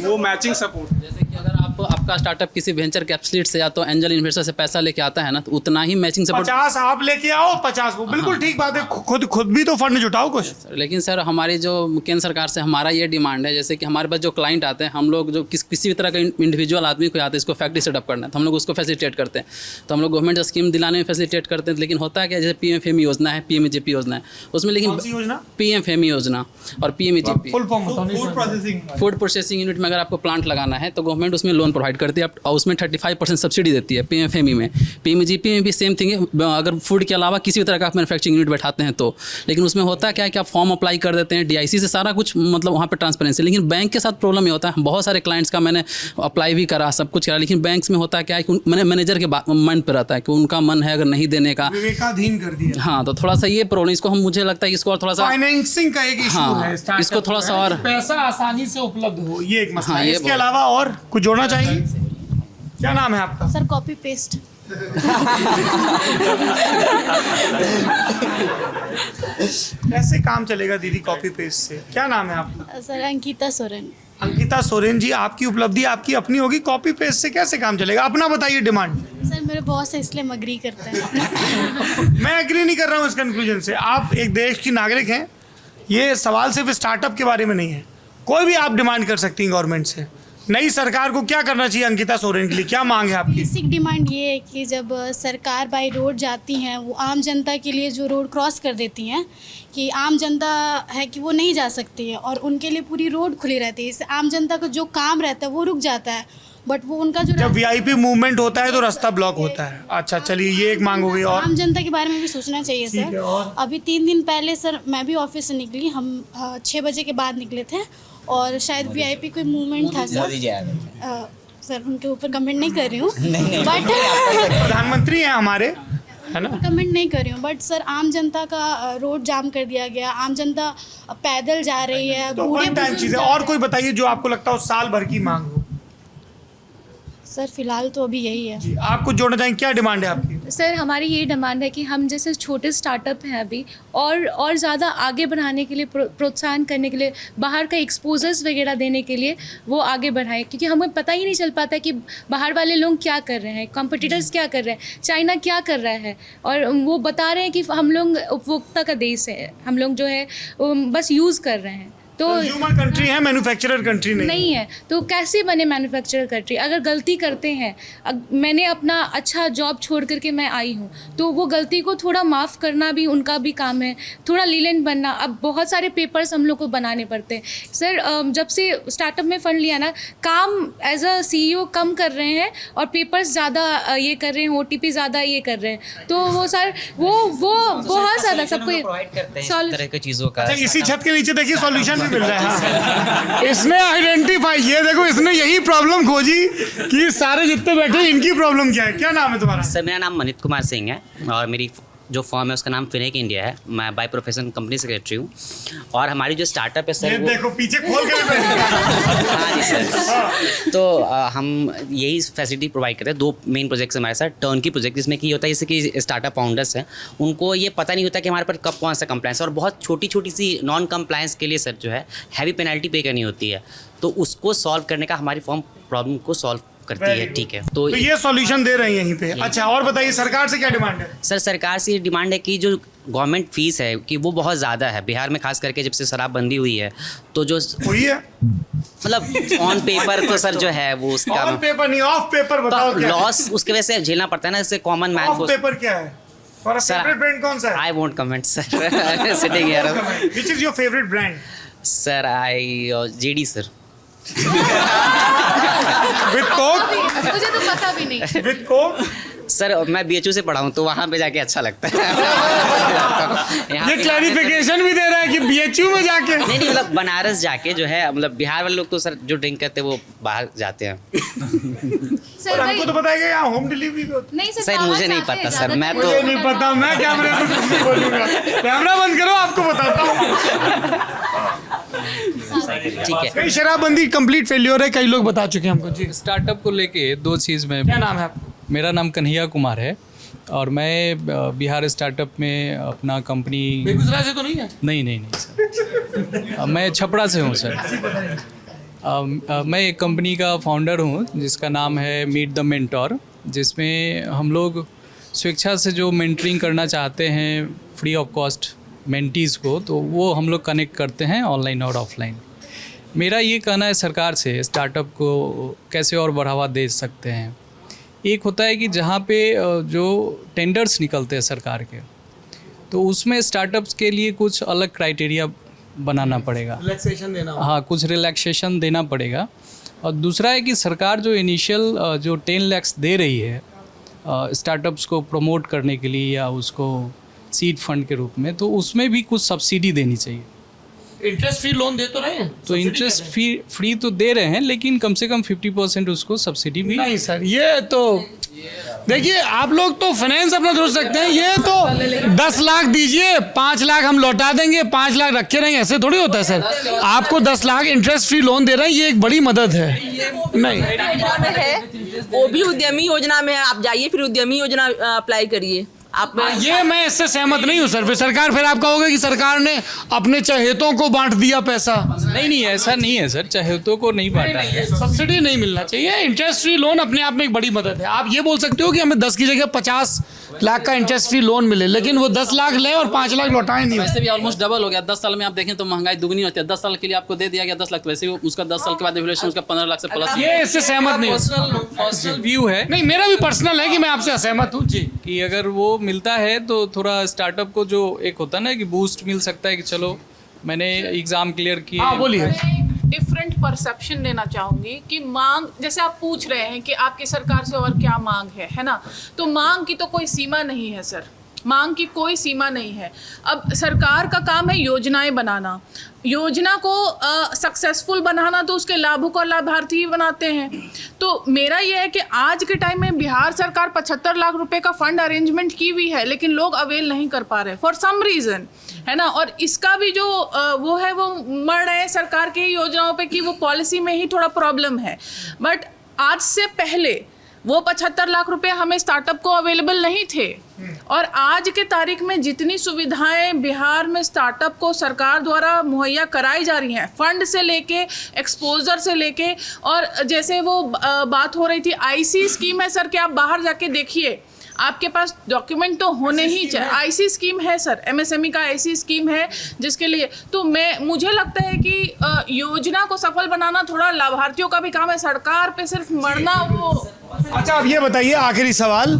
वो मैचिंग सपोर्ट। जैसे कि अगर आपका स्टार्टअप किसी वेंचर कैपिटलिस्ट से या तो एंजल इन्वेस्टर से पैसा लेके आता है ना, तो उतना ही मैचिंग सपोर्ट 50 आप लेके आओ, 50 वो बिल्कुल ठीक बात है। खुद भी तो फंड जुटाओ कुछ। लेकिन सर हमारी जो केंद्र सरकार से हमारा ये डिमांड है, जैसे कि हमारे पास जो क्लाइंट आते हैं, हम लोग जो किसी भी तरह का इंडिविजुअल आदमी को आते हैं इसको फैक्ट्री सेटअप करना है तो हम लोग उसको फैसिलिटेट करते हैं। तो हम लोग गवर्नमेंट स्कीम दिलाने में फैसिलिटेट करते हैं। लेकिन होता है क्या, जैसे PMFME योजना है, PMEGP योजना है, उसमें लेकिन PMFME योजना और PMEGP फूड प्रोसेसिंग यूनिट में अगर आपको प्लांट लगाना है तो गवर्नमेंट उसमें लोन प्रोवाइड करती है और उसमें 35% सब्सिडी देती है PMFME में। PMEGP में भी सेम थिंग है, अगर फूड के अलावा किसी भी तरह का आप मैन्युफैक्चरिंग यूनिट बैठाते हैं तो। लेकिन उसमें होता क्या है कि आप फॉर्म अप्लाई कर देते हैं, DIC से सारा कुछ मतलब वहाँ पर ट्रांसपेरेंसी। लेकिन बैंक के साथ प्रॉब्लम ये होता है, बहुत सारे क्लाइंट्स का मैंने अप्लाई भी करा, सब कुछ करा, लेकिन बैंक्स में होता क्या है कि मैनेजर के मन पर रहता है कि उनका मन है अगर नहीं देने का, विवेकाधीन कर दिया। हाँ, तो थोड़ा सा ये प्रॉब्लम, इसको हम मुझे लगता है कि इसको और थोड़ा सा फाइनेंसिंग का एक इशू है, इसको थोड़ा सा और पैसा आसानी से उपलब्ध हो, ये एक मसला है। इसके अलावा और कुछ जोड़ना चाहिए? क्या नाम है आपका? Sir copy paste. कैसे काम चलेगा दीदी कॉपी पेस्ट से? क्या नाम है आपका? सर अंकिता सोरेन। अंकिता सोरेन जी, आपकी उपलब्धि आपकी अपनी होगी, कॉपी पेस्ट से कैसे काम चलेगा? अपना बताइए डिमांड। सर मेरे बॉस है इसलिए हम अग्री करते हैं। मैं एग्री नहीं कर रहा हूँ इस कंक्लूजन से। आप एक देश की नागरिक हैं, ये सवाल सिर्फ स्टार्टअप के बारे में नहीं है, कोई भी आप डिमांड कर सकती हैं गवर्नमेंट से। नई सरकार को क्या करना चाहिए अंकिता सोरेन के लिए? क्या मांग है आपकी? बेसिक डिमांड ये है कि जब सरकार बाई रोड जाती हैं, वो आम जनता के लिए जो रोड क्रॉस कर देती हैं, कि आम जनता है कि वो नहीं जा सकती है और उनके लिए पूरी रोड खुली रहती है, इससे आम जनता का जो काम रहता है वो रुक जाता है। बट वो उनका जो जब VIP मूवमेंट होता है तो रास्ता ब्लॉक होता है। अच्छा चलिए, ये एक मांग हो गई। और आम जनता के बारे में भी सोचना चाहिए सर। अभी 3 दिन पहले सर मैं भी ऑफिस से निकली, हम 6 बजे के बाद निकले थे और शायद VIP कोई मूवमेंट था सर। सर उनके ऊपर कमेंट नहीं कर रही हूँ, बट प्रधानमंत्री हैं हमारे, है ना, कमेंट नहीं कर रही हूँ। बट सर आम जनता का रोड जाम कर दिया गया, आम जनता पैदल जा रही है, तो वन टाइम चीज़ें। और कोई बताइए जो आपको लगता हो साल भर की मांग हो। सर फिलहाल तो अभी यही है। जी, आप कुछ जोड़ना चाहेंगे? क्या डिमांड है आपकी? सर हमारी ये डिमांड है कि हम जैसे छोटे स्टार्टअप हैं अभी और ज़्यादा आगे बढ़ाने के लिए, प्रोत्साहन करने के लिए, बाहर का एक्सपोजर्स वगैरह देने के लिए वो आगे बढ़ाएं, क्योंकि हमें पता ही नहीं चल पाता कि बाहर वाले लोग क्या कर रहे हैं, कॉम्पिटिटर्स क्या कर रहे हैं, चाइना क्या कर रहा है, और वो बता रहे हैं कि हम लोग उपभोक्ता का देश है, हम लोग जो है बस यूज़ कर रहे हैं। तो कंज्यूमर कंट्री है, मैन्युफैक्चरर कंट्री नहीं है। तो कैसे बने मैन्युफैक्चरर कंट्री? अगर गलती करते हैं, मैंने अपना अच्छा जॉब छोड़ करके मैं आई हूँ, तो वो गलती को थोड़ा माफ़ करना भी उनका भी काम है, थोड़ा लीलेंट बनना। अब बहुत सारे पेपर्स हम लोग को बनाने पड़ते हैं सर। जब से स्टार्टअप में फ़ंड लिया ना, काम एज अ CEO कम कर रहे हैं और पेपर्स ज़्यादा ये कर रहे हैं, OTP ज़्यादा ये कर रहे हैं। तो वो सर वो बहुत ज़्यादा सबको तरह की चीज़ों का। इसी छत के नीचे देखिए सॉल्यूशन मिल रहा है। हाँ। इसने आइडेंटिफाई, ये देखो इसने यही प्रॉब्लम खोजी कि सारे जितने बैठे इनकी प्रॉब्लम क्या है। क्या नाम है तुम्हारा? सर मेरा नाम मनीत कुमार सिंह है और मेरी जो फर्म है उसका नाम फिनेक इंडिया है। मैं बाय प्रोफेशन कंपनी सेक्रेटरी हूँ और हमारी जो स्टार्टअप है सर, ये देखो पीछे खोल के हाँ जी सर। तो हम यही फैसिलिटी प्रोवाइड करते हैं। 2 मेन प्रोजेक्ट्स हमारे साथ। टर्न की प्रोजेक्ट जिसमें कि होता है जैसे कि स्टार्टअप फाउंडर्स हैं, उनको ये पता नहीं होता कि हमारे पर कब कौन सा कंप्लायंस, और बहुत छोटी छोटी सी नॉन कंप्लायंस के लिए सर जो है हैवी पेनल्टी पे करनी होती है। तो उसको सॉल्व करने का हमारी फर्म प्रॉब्लम को सॉल्व करती है। ठीक है, तो ये सॉल्यूशन दे रहे हैं यहीं पे। अच्छा, और बताइए सरकार से क्या डिमांड है? सर सरकार से ये डिमांड है कि जो गवर्नमेंट फीस है कि वो बहुत ज़्यादा है बिहार में, खास करके जब से शराबबंदी हुई है तो जो हुई है मतलब ऑन पेपर तो सर जो है वो उसका ऑन पेपर नहीं, ऑफ पेपर बताओ क्या लॉस उसके वजह से झेलना पड़ता है ना, जैसे कॉमन मैन को। ऑफ पेपर क्या है? तुम्हारा फेवरेट ब्रांड कौन सा है? I won't comment sir. Sitting here. Which is your favourite brand? Sir I JD sir. With Coke? मुझे तो पता भी नहीं। With Coke? सर मैं बीएचयू से पढ़ा हूँ तो वहाँ पे जाके अच्छा लगता है। ये क्लैरिफिकेशन भी दे रहा है कि बीएचयू में जाके नहीं मतलब बनारस जाके जो है, मतलब बिहार वाले लोग तो सर जो ड्रिंक करते हैं वो बाहर जाते हैं। सर हमको तो बताएगा यहाँ होम डिलीवरी नहीं सर मुझे नहीं पता सर, मैं तो मुझे नहीं पता, मैं कैमरे पे कुछ नहीं बोलूंगा। कैमरा बंद करो, आपको बताता हूँ। ठीक है। कई शराबबंदी कंप्लीट फेल्योर है, कई लोग बता चुके हैं हमको। जी, स्टार्टअप को लेके 2 चीज़ में। क्या नाम है आपका? मेरा नाम कन्हैया कुमार है और मैं बिहार स्टार्टअप में अपना कंपनी। बेगूसराय से तो नहीं है? नहीं सर, मैं छपरा से हूँ सर। मैं एक कंपनी का फाउंडर हूँ जिसका नाम है मीट द मेंटोर, जिसमें हम लोग स्वेच्छा से जो मेंटरिंग करना चाहते हैं फ्री ऑफ कॉस्ट मेंटीज़ को, तो वो हम लोग कनेक्ट करते हैं ऑनलाइन और ऑफलाइन। मेरा ये कहना है सरकार से स्टार्टअप को कैसे और बढ़ावा दे सकते हैं। एक होता है कि जहाँ पे जो टेंडर्स निकलते हैं सरकार के, तो उसमें स्टार्टअप्स के लिए कुछ अलग क्राइटेरिया बनाना पड़ेगा, रिलैक्सेशन देना। हाँ, कुछ रिलैक्सेशन देना पड़ेगा। और दूसरा है कि सरकार जो इनिशियल जो 10 लाख दे रही है स्टार्टअप्स को प्रमोट करने के लिए या उसको सीड फंड के रूप में, तो उसमें भी कुछ सब्सिडी देनी चाहिए। इंटरेस्ट फ्री लोन दे तो रहे हैं? तो इंटरेस्ट फ्री तो दे रहे हैं, लेकिन कम से कम 50% उसको सब्सिडी भी। नहीं सर, ये तो देखिए आप लोग तो फाइनेंस अपना सोच सकते हैं। ये तो 10 लाख दीजिए, 5 लाख हम लौटा देंगे, 5 लाख रखे रहेंगे, ऐसे थोड़ी होता है सर। आपको 10 लाख इंटरेस्ट फ्री लोन दे रहे हैं, ये एक बड़ी मदद है। नहीं है वो भी उद्यमी योजना में है, आप जाइए फिर उद्यमी योजना अप्लाई करिए आप। ये मैं इससे सहमत नहीं हूँ सर। फिर सरकार, फिर आप कहोगे कि सरकार ने अपने चहेतों को बांट दिया पैसा। नहीं ऐसा नहीं है सर, चहेतों को नहीं बांटा है। सब्सिडी नहीं मिलना चाहिए। इंटरेस्ट फ्री लोन अपने आप में एक बड़ी मदद है। आप ये बोल सकते हो कि हमें 10 की जगह 50 लाख का इंटरेस्ट फ्री लोन मिले, लेकिन वो 10 लाख ले और 5 लाख लौटाए नहीं। वैसे भी ऑलमोस्ट डबल हो गया। 10 साल में आप देखें तो महंगाई दुगनी होती है। 10 साल के लिए आपको दे दिया गया 10 लाख, वैसे ही उसका 10 साल के बाद वैल्यूएशन उसका 15 लाख से प्लस। ये इससे सहमत नहीं। पर्सनल व्यू है। नहीं, मेरा भी पर्सनल है कि मैं आपसे असहमत हूँ जी। कि अगर वो मिलता है तो थोड़ा स्टार्टअप को जो एक होता है ना कि बूस्ट मिल सकता है कि चलो मैंने एग्जाम क्लियर किए। हाँ बोलिए। डिफरेंट परसेप्शन देना चाहूँगी कि मांग, जैसे आप पूछ रहे हैं कि आपकी सरकार से और क्या मांग है ना, तो मांग की तो कोई सीमा नहीं है सर, मांग की कोई सीमा नहीं है। अब सरकार का काम है योजनाएं बनाना, योजना को सक्सेसफुल बनाना तो उसके लाभुक और लाभार्थी ही बनाते हैं। तो मेरा ये है कि आज के टाइम में बिहार सरकार 75 लाख रुपए का फंड अरेंजमेंट की हुई है, लेकिन लोग अवेल नहीं कर पा रहे फॉर सम रीज़न, है ना। और इसका भी जो वो है वो मर रहे हैं सरकार की योजनाओं पे कि वो पॉलिसी में ही थोड़ा प्रॉब्लम है। बट आज से पहले वो 75 लाख रुपए हमें स्टार्टअप को अवेलेबल नहीं थे, और आज के तारीख में जितनी सुविधाएं बिहार में स्टार्टअप को सरकार द्वारा मुहैया कराई जा रही हैं, फंड से लेके एक्सपोजर से लेके, और जैसे वो बात हो रही थी आईसी स्कीम है सर, कि आप बाहर जाके देखिए, आपके पास डॉक्यूमेंट तो होने ही चाहिए। आईसी स्कीम है सर, एमएसएमई का आईसी स्कीम है जिसके लिए तो मुझे लगता है कि योजना को सफल बनाना थोड़ा लाभार्थियों का भी काम है, सरकार पे सिर्फ मरना वो। अच्छा, अब ये बताइए, आखिरी सवाल,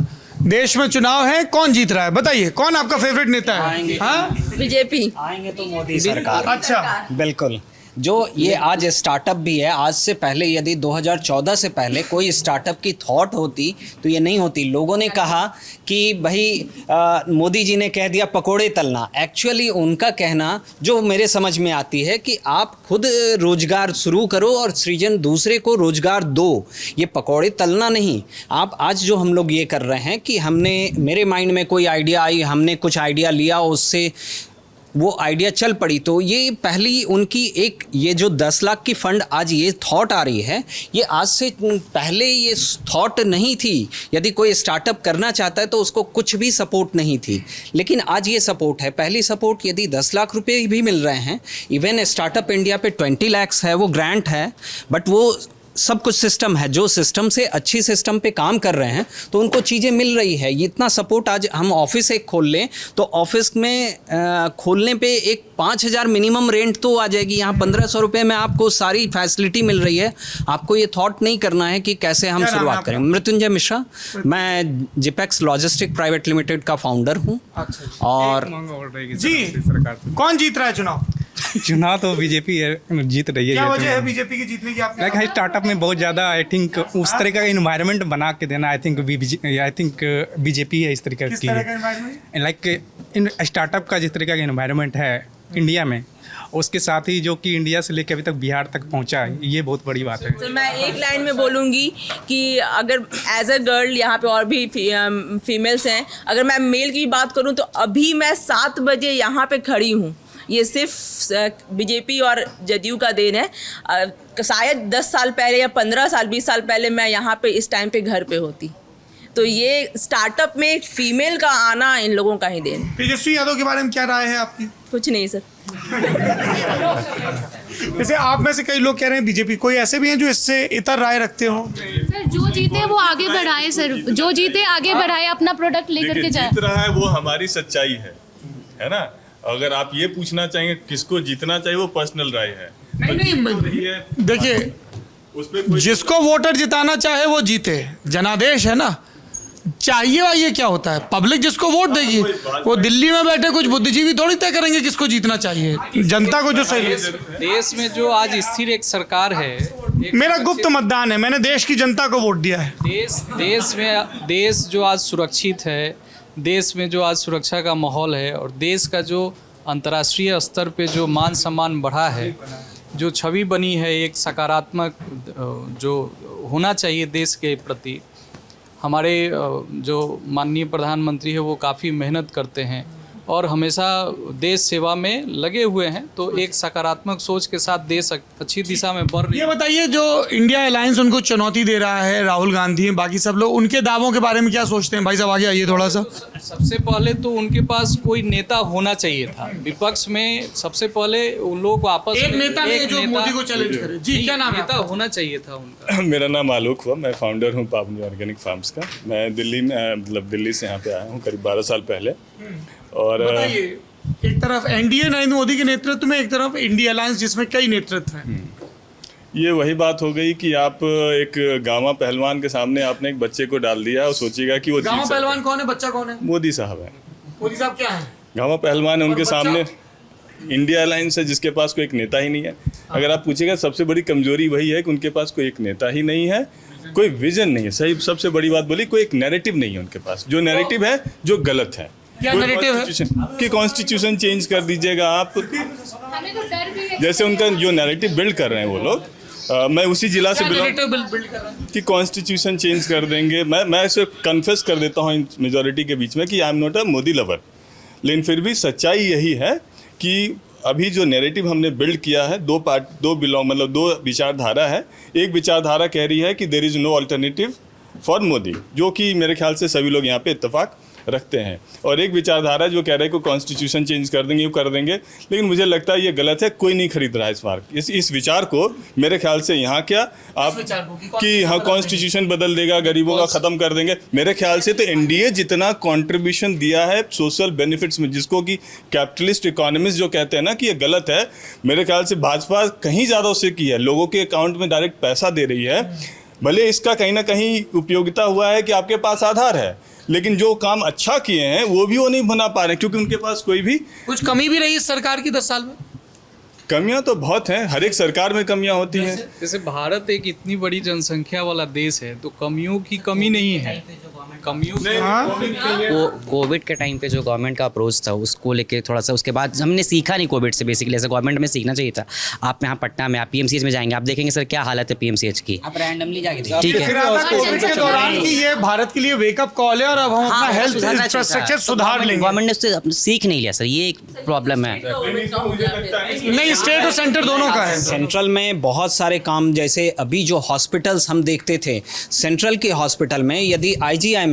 देश में चुनाव है, कौन जीत रहा है? बताइए, कौन आपका फेवरेट नेता है? बीजेपी आएंगे तो मोदी सरकार। अच्छा, बिल्कुल जो ये आज स्टार्टअप भी है, आज से पहले यदि 2014 से पहले कोई स्टार्टअप की थॉट होती तो ये नहीं होती। लोगों ने कहा कि भाई मोदी जी ने कह दिया पकोड़े तलना। एक्चुअली उनका कहना जो मेरे समझ में आती है कि आप खुद रोजगार शुरू करो और सृजन दूसरे को रोजगार दो, ये पकोड़े तलना नहीं। आप आज जो हम लोग ये कर रहे हैं कि हमने, मेरे माइंड में कोई आइडिया आई, हमने कुछ आइडिया लिया, उससे वो आइडिया चल पड़ी, तो ये पहली उनकी एक, ये जो 10 लाख की फ़ंड आज ये थॉट आ रही है, ये आज से पहले ये थॉट नहीं थी। यदि कोई स्टार्टअप करना चाहता है तो उसको कुछ भी सपोर्ट नहीं थी, लेकिन आज ये सपोर्ट है। पहली सपोर्ट यदि 10 लाख रुपए भी मिल रहे हैं, इवन स्टार्टअप इंडिया पे 20 लाख है, वो ग्रांट है, बट वो सब कुछ सिस्टम है। जो सिस्टम से अच्छी सिस्टम पे काम कर रहे हैं तो उनको चीज़ें मिल रही है। ये इतना सपोर्ट, आज हम ऑफिस एक खोल लें तो ऑफिस में खोलने पे एक 5,000 मिनिमम रेंट तो आ जाएगी। यहाँ 1,500 रुपये में आपको सारी फैसिलिटी मिल रही है। आपको ये थॉट नहीं करना है कि कैसे हम शुरुआत करें। मृत्युंजय मिश्रा, मैं जिपेक्स लॉजिस्टिक प्राइवेट लिमिटेड का फाउंडर हूँ। और जी, कौन जीत रहा है चुनाव? चुनाव तो बीजेपी जीत रही है। क्या वजह है बीजेपी की जीतने की? आपने लाइक स्टार्टअप में बहुत ज़्यादा आई थिंक उस तरह का इन्वायरमेंट बना के देना, आई थिंक बीजेपी है इस तरह की। लाइक स्टार्टअप का जिस तरह का इन्वायरमेंट है इंडिया में, उसके साथ ही जो कि इंडिया से लेकर अभी तक बिहार तक पहुंचा है, ये बहुत बड़ी बात है। तो मैं एक लाइन में बोलूँगी कि अगर एज अ गर्ल, यहाँ पे और भी फीमेल्स हैं, अगर मैं मेल की बात करूँ तो अभी मैं 7 बजे यहाँ पे खड़ी हूँ। ये सिर्फ बीजेपी और जदयू का देन है। शायद 10 साल पहले या 15 साल 20 साल पहले मैं यहाँ पे इस टाइम पे घर पे होती। तो ये स्टार्टअप में एक फीमेल का आना इन लोगों का ही देन। तेजस्वी यादव के बारे में क्या राय है आपकी? कुछ नहीं सर। जैसे आप में से कई लोग कह रहे हैं बीजेपी, कोई ऐसे भी हैं जो इससे इतर राय रखते हो? सर जो जीते वो आगे बढ़ाए, सर जो जीते आगे बढ़ाए, अपना प्रोडक्ट लेकर के जाए। जीत रहा है वो हमारी सच्चाई है ना। अगर आप ये पूछना चाहेंगे किसको जीतना चाहिए, वो पर्सनल राय है। नहीं, देखिए, जिसको वोटर जिताना चाहे वो जीते, जनादेश है ना। चाहिए वाइए क्या होता है, पब्लिक जिसको वोट देगी, वो दिल्ली में बैठे कुछ बुद्धिजीवी थोड़ी तय करेंगे किसको जीतना चाहिए। जनता को जो सही, देश में जो आज स्थिर एक सरकार है, मेरा गुप्त मतदान है, मैंने देश की जनता को वोट दिया है। देश जो आज सुरक्षित है, देश में जो आज सुरक्षा का माहौल है, और देश का जो अंतर्राष्ट्रीय स्तर पे जो मान सम्मान बढ़ा है, जो छवि बनी है एक सकारात्मक जो होना चाहिए देश के प्रति, हमारे जो माननीय प्रधानमंत्री है वो काफ़ी मेहनत करते हैं और हमेशा देश सेवा में लगे हुए हैं। तो एक सकारात्मक सोच के साथ देश अच्छी दिशा में बढ़ रही है। ये बताइए, जो इंडिया अलायंस उनको चुनौती दे रहा है, राहुल गांधी, बाकी सब लोग, उनके दावों के बारे में क्या सोचते हैं? भाई साहब आगे आइए थोड़ा सा। सबसे पहले तो उनके पास कोई नेता होना चाहिए था। विपक्ष में सबसे पहले उन लोग आपस में एक नेता नहीं जो मोदी को चैलेंज करे। जी, क्या नाम है? नेता होना चाहिए था उनका। मेरा नाम आलोक हुआ, मैं फाउंडर हूँ पावनी ऑर्गेनिक फार्म्स का। मैं दिल्ली में, मतलब दिल्ली से यहाँ पे आया हूँ करीब 12 साल पहले। और एक तरफ एनडीए नरेंद्र मोदी के नेतृत्व में, एक तरफ इंडिया अलायंस जिसमें कई नेतृत्व हैं। ये वही बात हो गई कि आप एक गांवा पहलवान के सामने आपने एक बच्चे को डाल दिया और सोचिएगा कि वो गांवा पहलवान कौन है, बच्चा कौन है? मोदी साहब है। मोदी साहब क्या है? गांवा पहलवान है, उनके सामने इंडिया अलायंस है जिसके पास कोई एक नेता ही नहीं है। अगर आप पूछेगा सबसे बड़ी कमजोरी वही है कि उनके पास कोई एक नेता ही नहीं है, कोई विजन नहीं है। सही, सबसे बड़ी बात बोली, कोई एक नैरेटिव नहीं है उनके पास। जो नैरेटिव है जो गलत है। क्या नैरेटिव है? कि कॉन्स्टिट्यूशन चेंज कर दीजिएगा आप, जैसे उनका जो नैरेटिव बिल्ड कर रहे हैं वो लोग। मैं उसी जिला से बिलोंग कि कॉन्स्टिट्यूशन चेंज कर देंगे। मैं इसे कन्फेस कर देता हूँ मेजॉरिटी के बीच में कि I am not a Modi lover, लेकिन फिर भी सच्चाई यही है कि अभी जो नैरेटिव हमने बिल्ड किया है, दो विचारधारा है। एक विचारधारा कह रही है कि there is no alternative for Modi, जो कि मेरे ख्याल से सभी लोग यहाँ पे इत्तेफाक रखते हैं। और एक विचारधारा जो कह रहे हैं कि कॉन्स्टिट्यूशन चेंज कर देंगे, ये कर देंगे, लेकिन मुझे लगता है ये गलत है। कोई नहीं खरीद रहा है इस बार इस विचार को। मेरे ख्याल से यहाँ क्या आप कि हाँ कॉन्स्टिट्यूशन बदल देगा, गरीबों का ख़त्म कर देंगे। मेरे ख्याल से तो एनडीए जितना कंट्रीब्यूशन दिया है सोशल बेनिफिट्स में, जिसको कि कैपिटलिस्ट इकोनॉमिस्ट जो कहते हैं ना कि ये गलत है, मेरे ख्याल से भाजपा कहीं ज़्यादा उससे की है। लोगों के अकाउंट में डायरेक्ट पैसा दे रही है। भले इसका कहीं ना कहीं उपयोगिता हुआ है कि आपके पास आधार है, लेकिन जो काम अच्छा किए हैं वो नहीं बना पा रहे, क्योंकि उनके पास कोई भी कुछ कमी भी रही इस सरकार की 10 साल में। कमियां तो बहुत हैं, हर एक सरकार में कमियां होती हैं। जैसे भारत एक इतनी बड़ी जनसंख्या वाला देश है तो कमियों की कमी नहीं है। कमियों कोविड के टाइम पे जो गवर्नमेंट का अप्रोच था उसको लेके थोड़ा सा, उसके बाद हमने सीखा नहीं कोविड से। बेसिकली ऐसे गवर्नमेंट में सीखना चाहिए था। आप यहाँ पटना में आप पीएमसीएच में जाएंगे, आप देखेंगे सर क्या हालत है पीएमसीएच की। आप रैंडमली जाके ठीक है, कोविड के दौरान की ये भारत के लिए वेकअप कॉल है और अब हम अपना हेल्थ इंफ्रास्ट्रक्चर सुधार लेंगे। गवर्नमेंट ने उससे सीख नहीं लिया सर, ये एक प्रॉब्लम है। नहीं, स्टेट और सेंटर दोनों का है। सेंट्रल में बहुत सारे काम, जैसे अभी जो हॉस्पिटल्स हम देखते थे, सेंट्रल के हॉस्पिटल में यदि IGIMS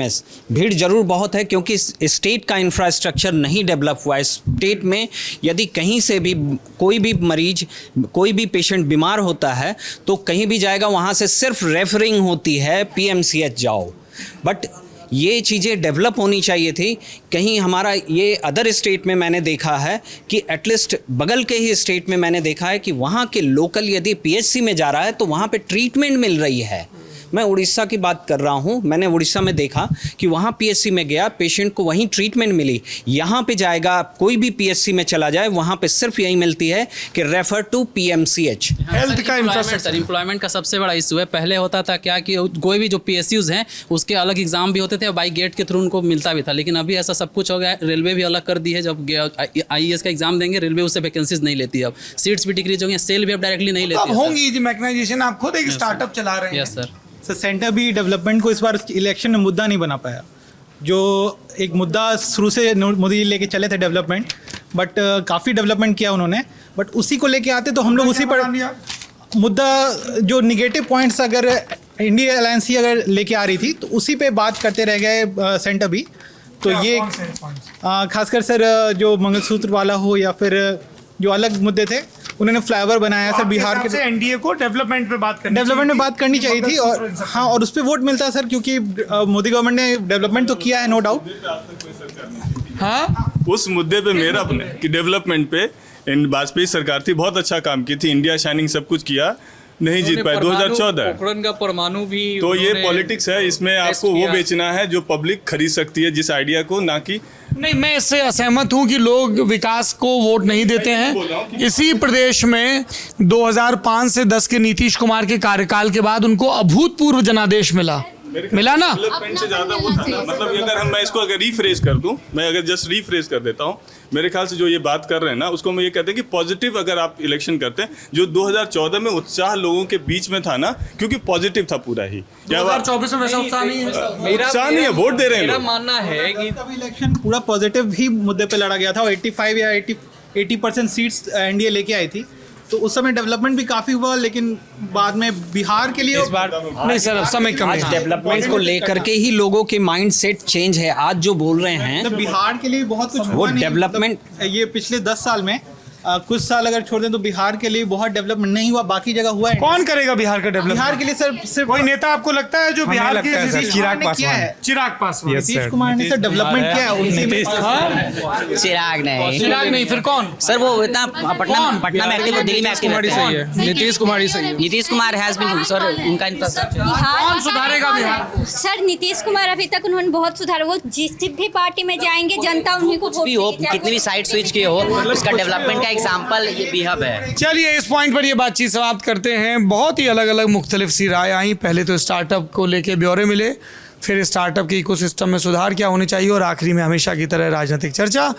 भीड़ जरूर बहुत है क्योंकि स्टेट का इंफ्रास्ट्रक्चर नहीं डेवलप हुआ है। स्टेट में यदि कहीं से भी कोई भी मरीज, कोई भी पेशेंट बीमार होता है तो कहीं भी जाएगा, वहाँ से सिर्फ रेफरिंग होती है PMCH जाओ। बट ये चीज़ें डेवलप होनी चाहिए थी। कहीं हमारा ये अदर स्टेट में मैंने देखा है कि एटलीस्ट बगल के ही स्टेट में मैंने देखा है कि वहाँ के लोकल यदि PHC में जा रहा है तो वहाँ पे ट्रीटमेंट मिल रही है। मैं उड़ीसा की बात कर रहा हूँ, मैंने उड़ीसा में देखा कि वहाँ PHC में गया, पेशेंट को वहीं ट्रीटमेंट मिली। यहाँ पे जाएगा, कोई भी PHC में चला जाए, वहाँ पे सिर्फ यही मिलती है कि रेफर टू PMCH। हेल्थ का इंफ्रास्ट्रक्चर, एम्प्लॉयमेंट का सबसे बड़ा इशू है। पहले होता था क्या कि कोई भी जो PSUs हैं उसके अलग एग्जाम भी होते थे और बाई गेट के थ्रू उनको मिलता भी था, लेकिन अभी ऐसा सब कुछ हो गया। रेलवे भी अलग कर दी है, जब IAS का एग्जाम देंगे रेलवे उससे वैकेंसीज नहीं लेती, अब सीट्स भी डिक्रीज हो गई, सेल भी अब डायरेक्टली नहीं लेती होंगी। मैकेनाइजेशन, आप खुद एक स्टार्टअप चला रहे हैं। Yes sir. सर सेंटर भी डेवलपमेंट को इस बार इलेक्शन में मुद्दा नहीं बना पाया। जो एक मुद्दा शुरू से मोदी जी लेके चले थे डेवलपमेंट, बट काफ़ी डेवलपमेंट किया उन्होंने, बट उसी को लेके आते तो हम लोग उसी पर मुद्दा, जो निगेटिव पॉइंट्स अगर इंडिया अलायंस ही अगर लेके आ रही थी तो उसी पे बात करते रह गए सेंटर भी। तो ये खासकर सर जो मंगलसूत्र वाला हो या फिर जो अलग मुद्दे थे, उन्होंने फ्लाईओवर बनाया सर बिहार के। एनडीए को डेवलपमेंट में बात करनी चाहिए थी और हाँ, और उस पर वोट मिलता है सर, क्योंकि मोदी गवर्नमेंट ने डेवलपमेंट तो किया है, नो डाउट। हाँ, उस मुद्दे पे मेरा अपने कि डेवलपमेंट पे वाजपेयी सरकार थी, बहुत अच्छा काम की थी, इंडिया शाइनिंग सब कुछ किया, नहीं जीत पाए 2014। पोखरण का परमाणु भी तो ये पॉलिटिक्स है, इसमें आपको वो बेचना है जो पब्लिक खरीद सकती है, जिस आइडिया को, ना कि नहीं। मैं इससे असहमत हूं कि लोग विकास को वोट नहीं देते हैं। इसी प्रदेश में 2005 से 10 के नीतीश कुमार के कार्यकाल के बाद उनको अभूतपूर्व जनादेश मिला ना। डेवलपमेंट से ज़्यादा वो था ना, मतलब अगर मैं इसको अगर रीफ्रेज कर दूं, मैं अगर जस्ट रीफ्रेज कर देता हूं, मेरे ख्याल से जो ये बात कर रहे हैं ना, उसको मैं ये कहते हैं कि पॉजिटिव अगर आप इलेक्शन करते हैं, जो 2014 में उत्साह लोगों के बीच में था ना, क्योंकि पॉजिटिव था पूरा ही। 2024 में वैसा उत्साह नहीं है, उत्साह नहीं है, वोट दे रहे हैं। मेरा मानना है कि इलेक्शन पूरा पॉजिटिव ही मुद्दे पे लड़ा गया था और 85 या 80% सीट्स एनडीए लेके आई थी, तो उस समय डेवलपमेंट भी काफ़ी हुआ, लेकिन बाद में बिहार के लिए इस बार नहीं सर, अब समय कम है। डेवलपमेंट को लेकर के ही लोगों के माइंड सेट चेंज है। आज जो बोल रहे हैं तो बिहार के लिए बहुत कुछ वो हुआ नहीं, डेवलपमेंट मतलब ये पिछले 10 साल में कुछ साल अगर छोड़ दें तो बिहार के लिए बहुत डेवलपमेंट नहीं हुआ, बाकी जगह हुआ है। कौन करेगा बिहार का डेवलपमेंट? बिहार के लिए सर सिर्फ कोई नेता आपको लगता है जो बिहार के चिराग पासवान? चिराग पासवान, नीतीश कुमार ने सर डेवलपमेंट किया है। चिराग नहीं, फिर कौन सर? वो इतना पटना में एक्टिव, दिल्ली में एक्टिव है। नीतीश कुमार ही सही है। Nitish Kumar has been sir, उनका कौन सुधारेगा बिहार? सर नीतीश कुमार अभी तक उन्होंने बहुत सुधार, वो जिस भी पार्टी में जाएंगे जनता उन्हीं को कुछ भी हो, कितनी भी साइड स्विच की हो, उसका डेवलपमेंट का एग्जांपल ये बिहार है। चलिए इस पॉइंट पर ये बातचीत समाप्त करते हैं। बहुत ही अलग अलग मुख्तलिफ सी राय आई। पहले तो स्टार्टअप को लेके ब्यौरे मिले, फिर स्टार्टअप के इकोसिस्टम में सुधार क्या होने चाहिए, और आखिरी में हमेशा की तरह राजनीतिक चर्चा।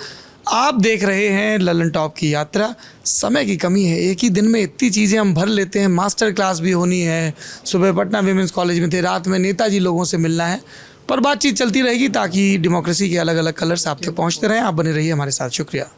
आप देख रहे हैं ललन टॉप की यात्रा। समय की कमी है, एक ही दिन में इतनी चीज़ें हम भर लेते हैं। मास्टर क्लास भी होनी है, सुबह पटना विमेंस कॉलेज में थे, रात में नेताजी लोगों से मिलना है, पर बातचीत चलती रहेगी ताकि डेमोक्रेसी के अलग अलग कलर्स आप तक पहुँचते रहें। आप बने रहिए हमारे साथ। शुक्रिया।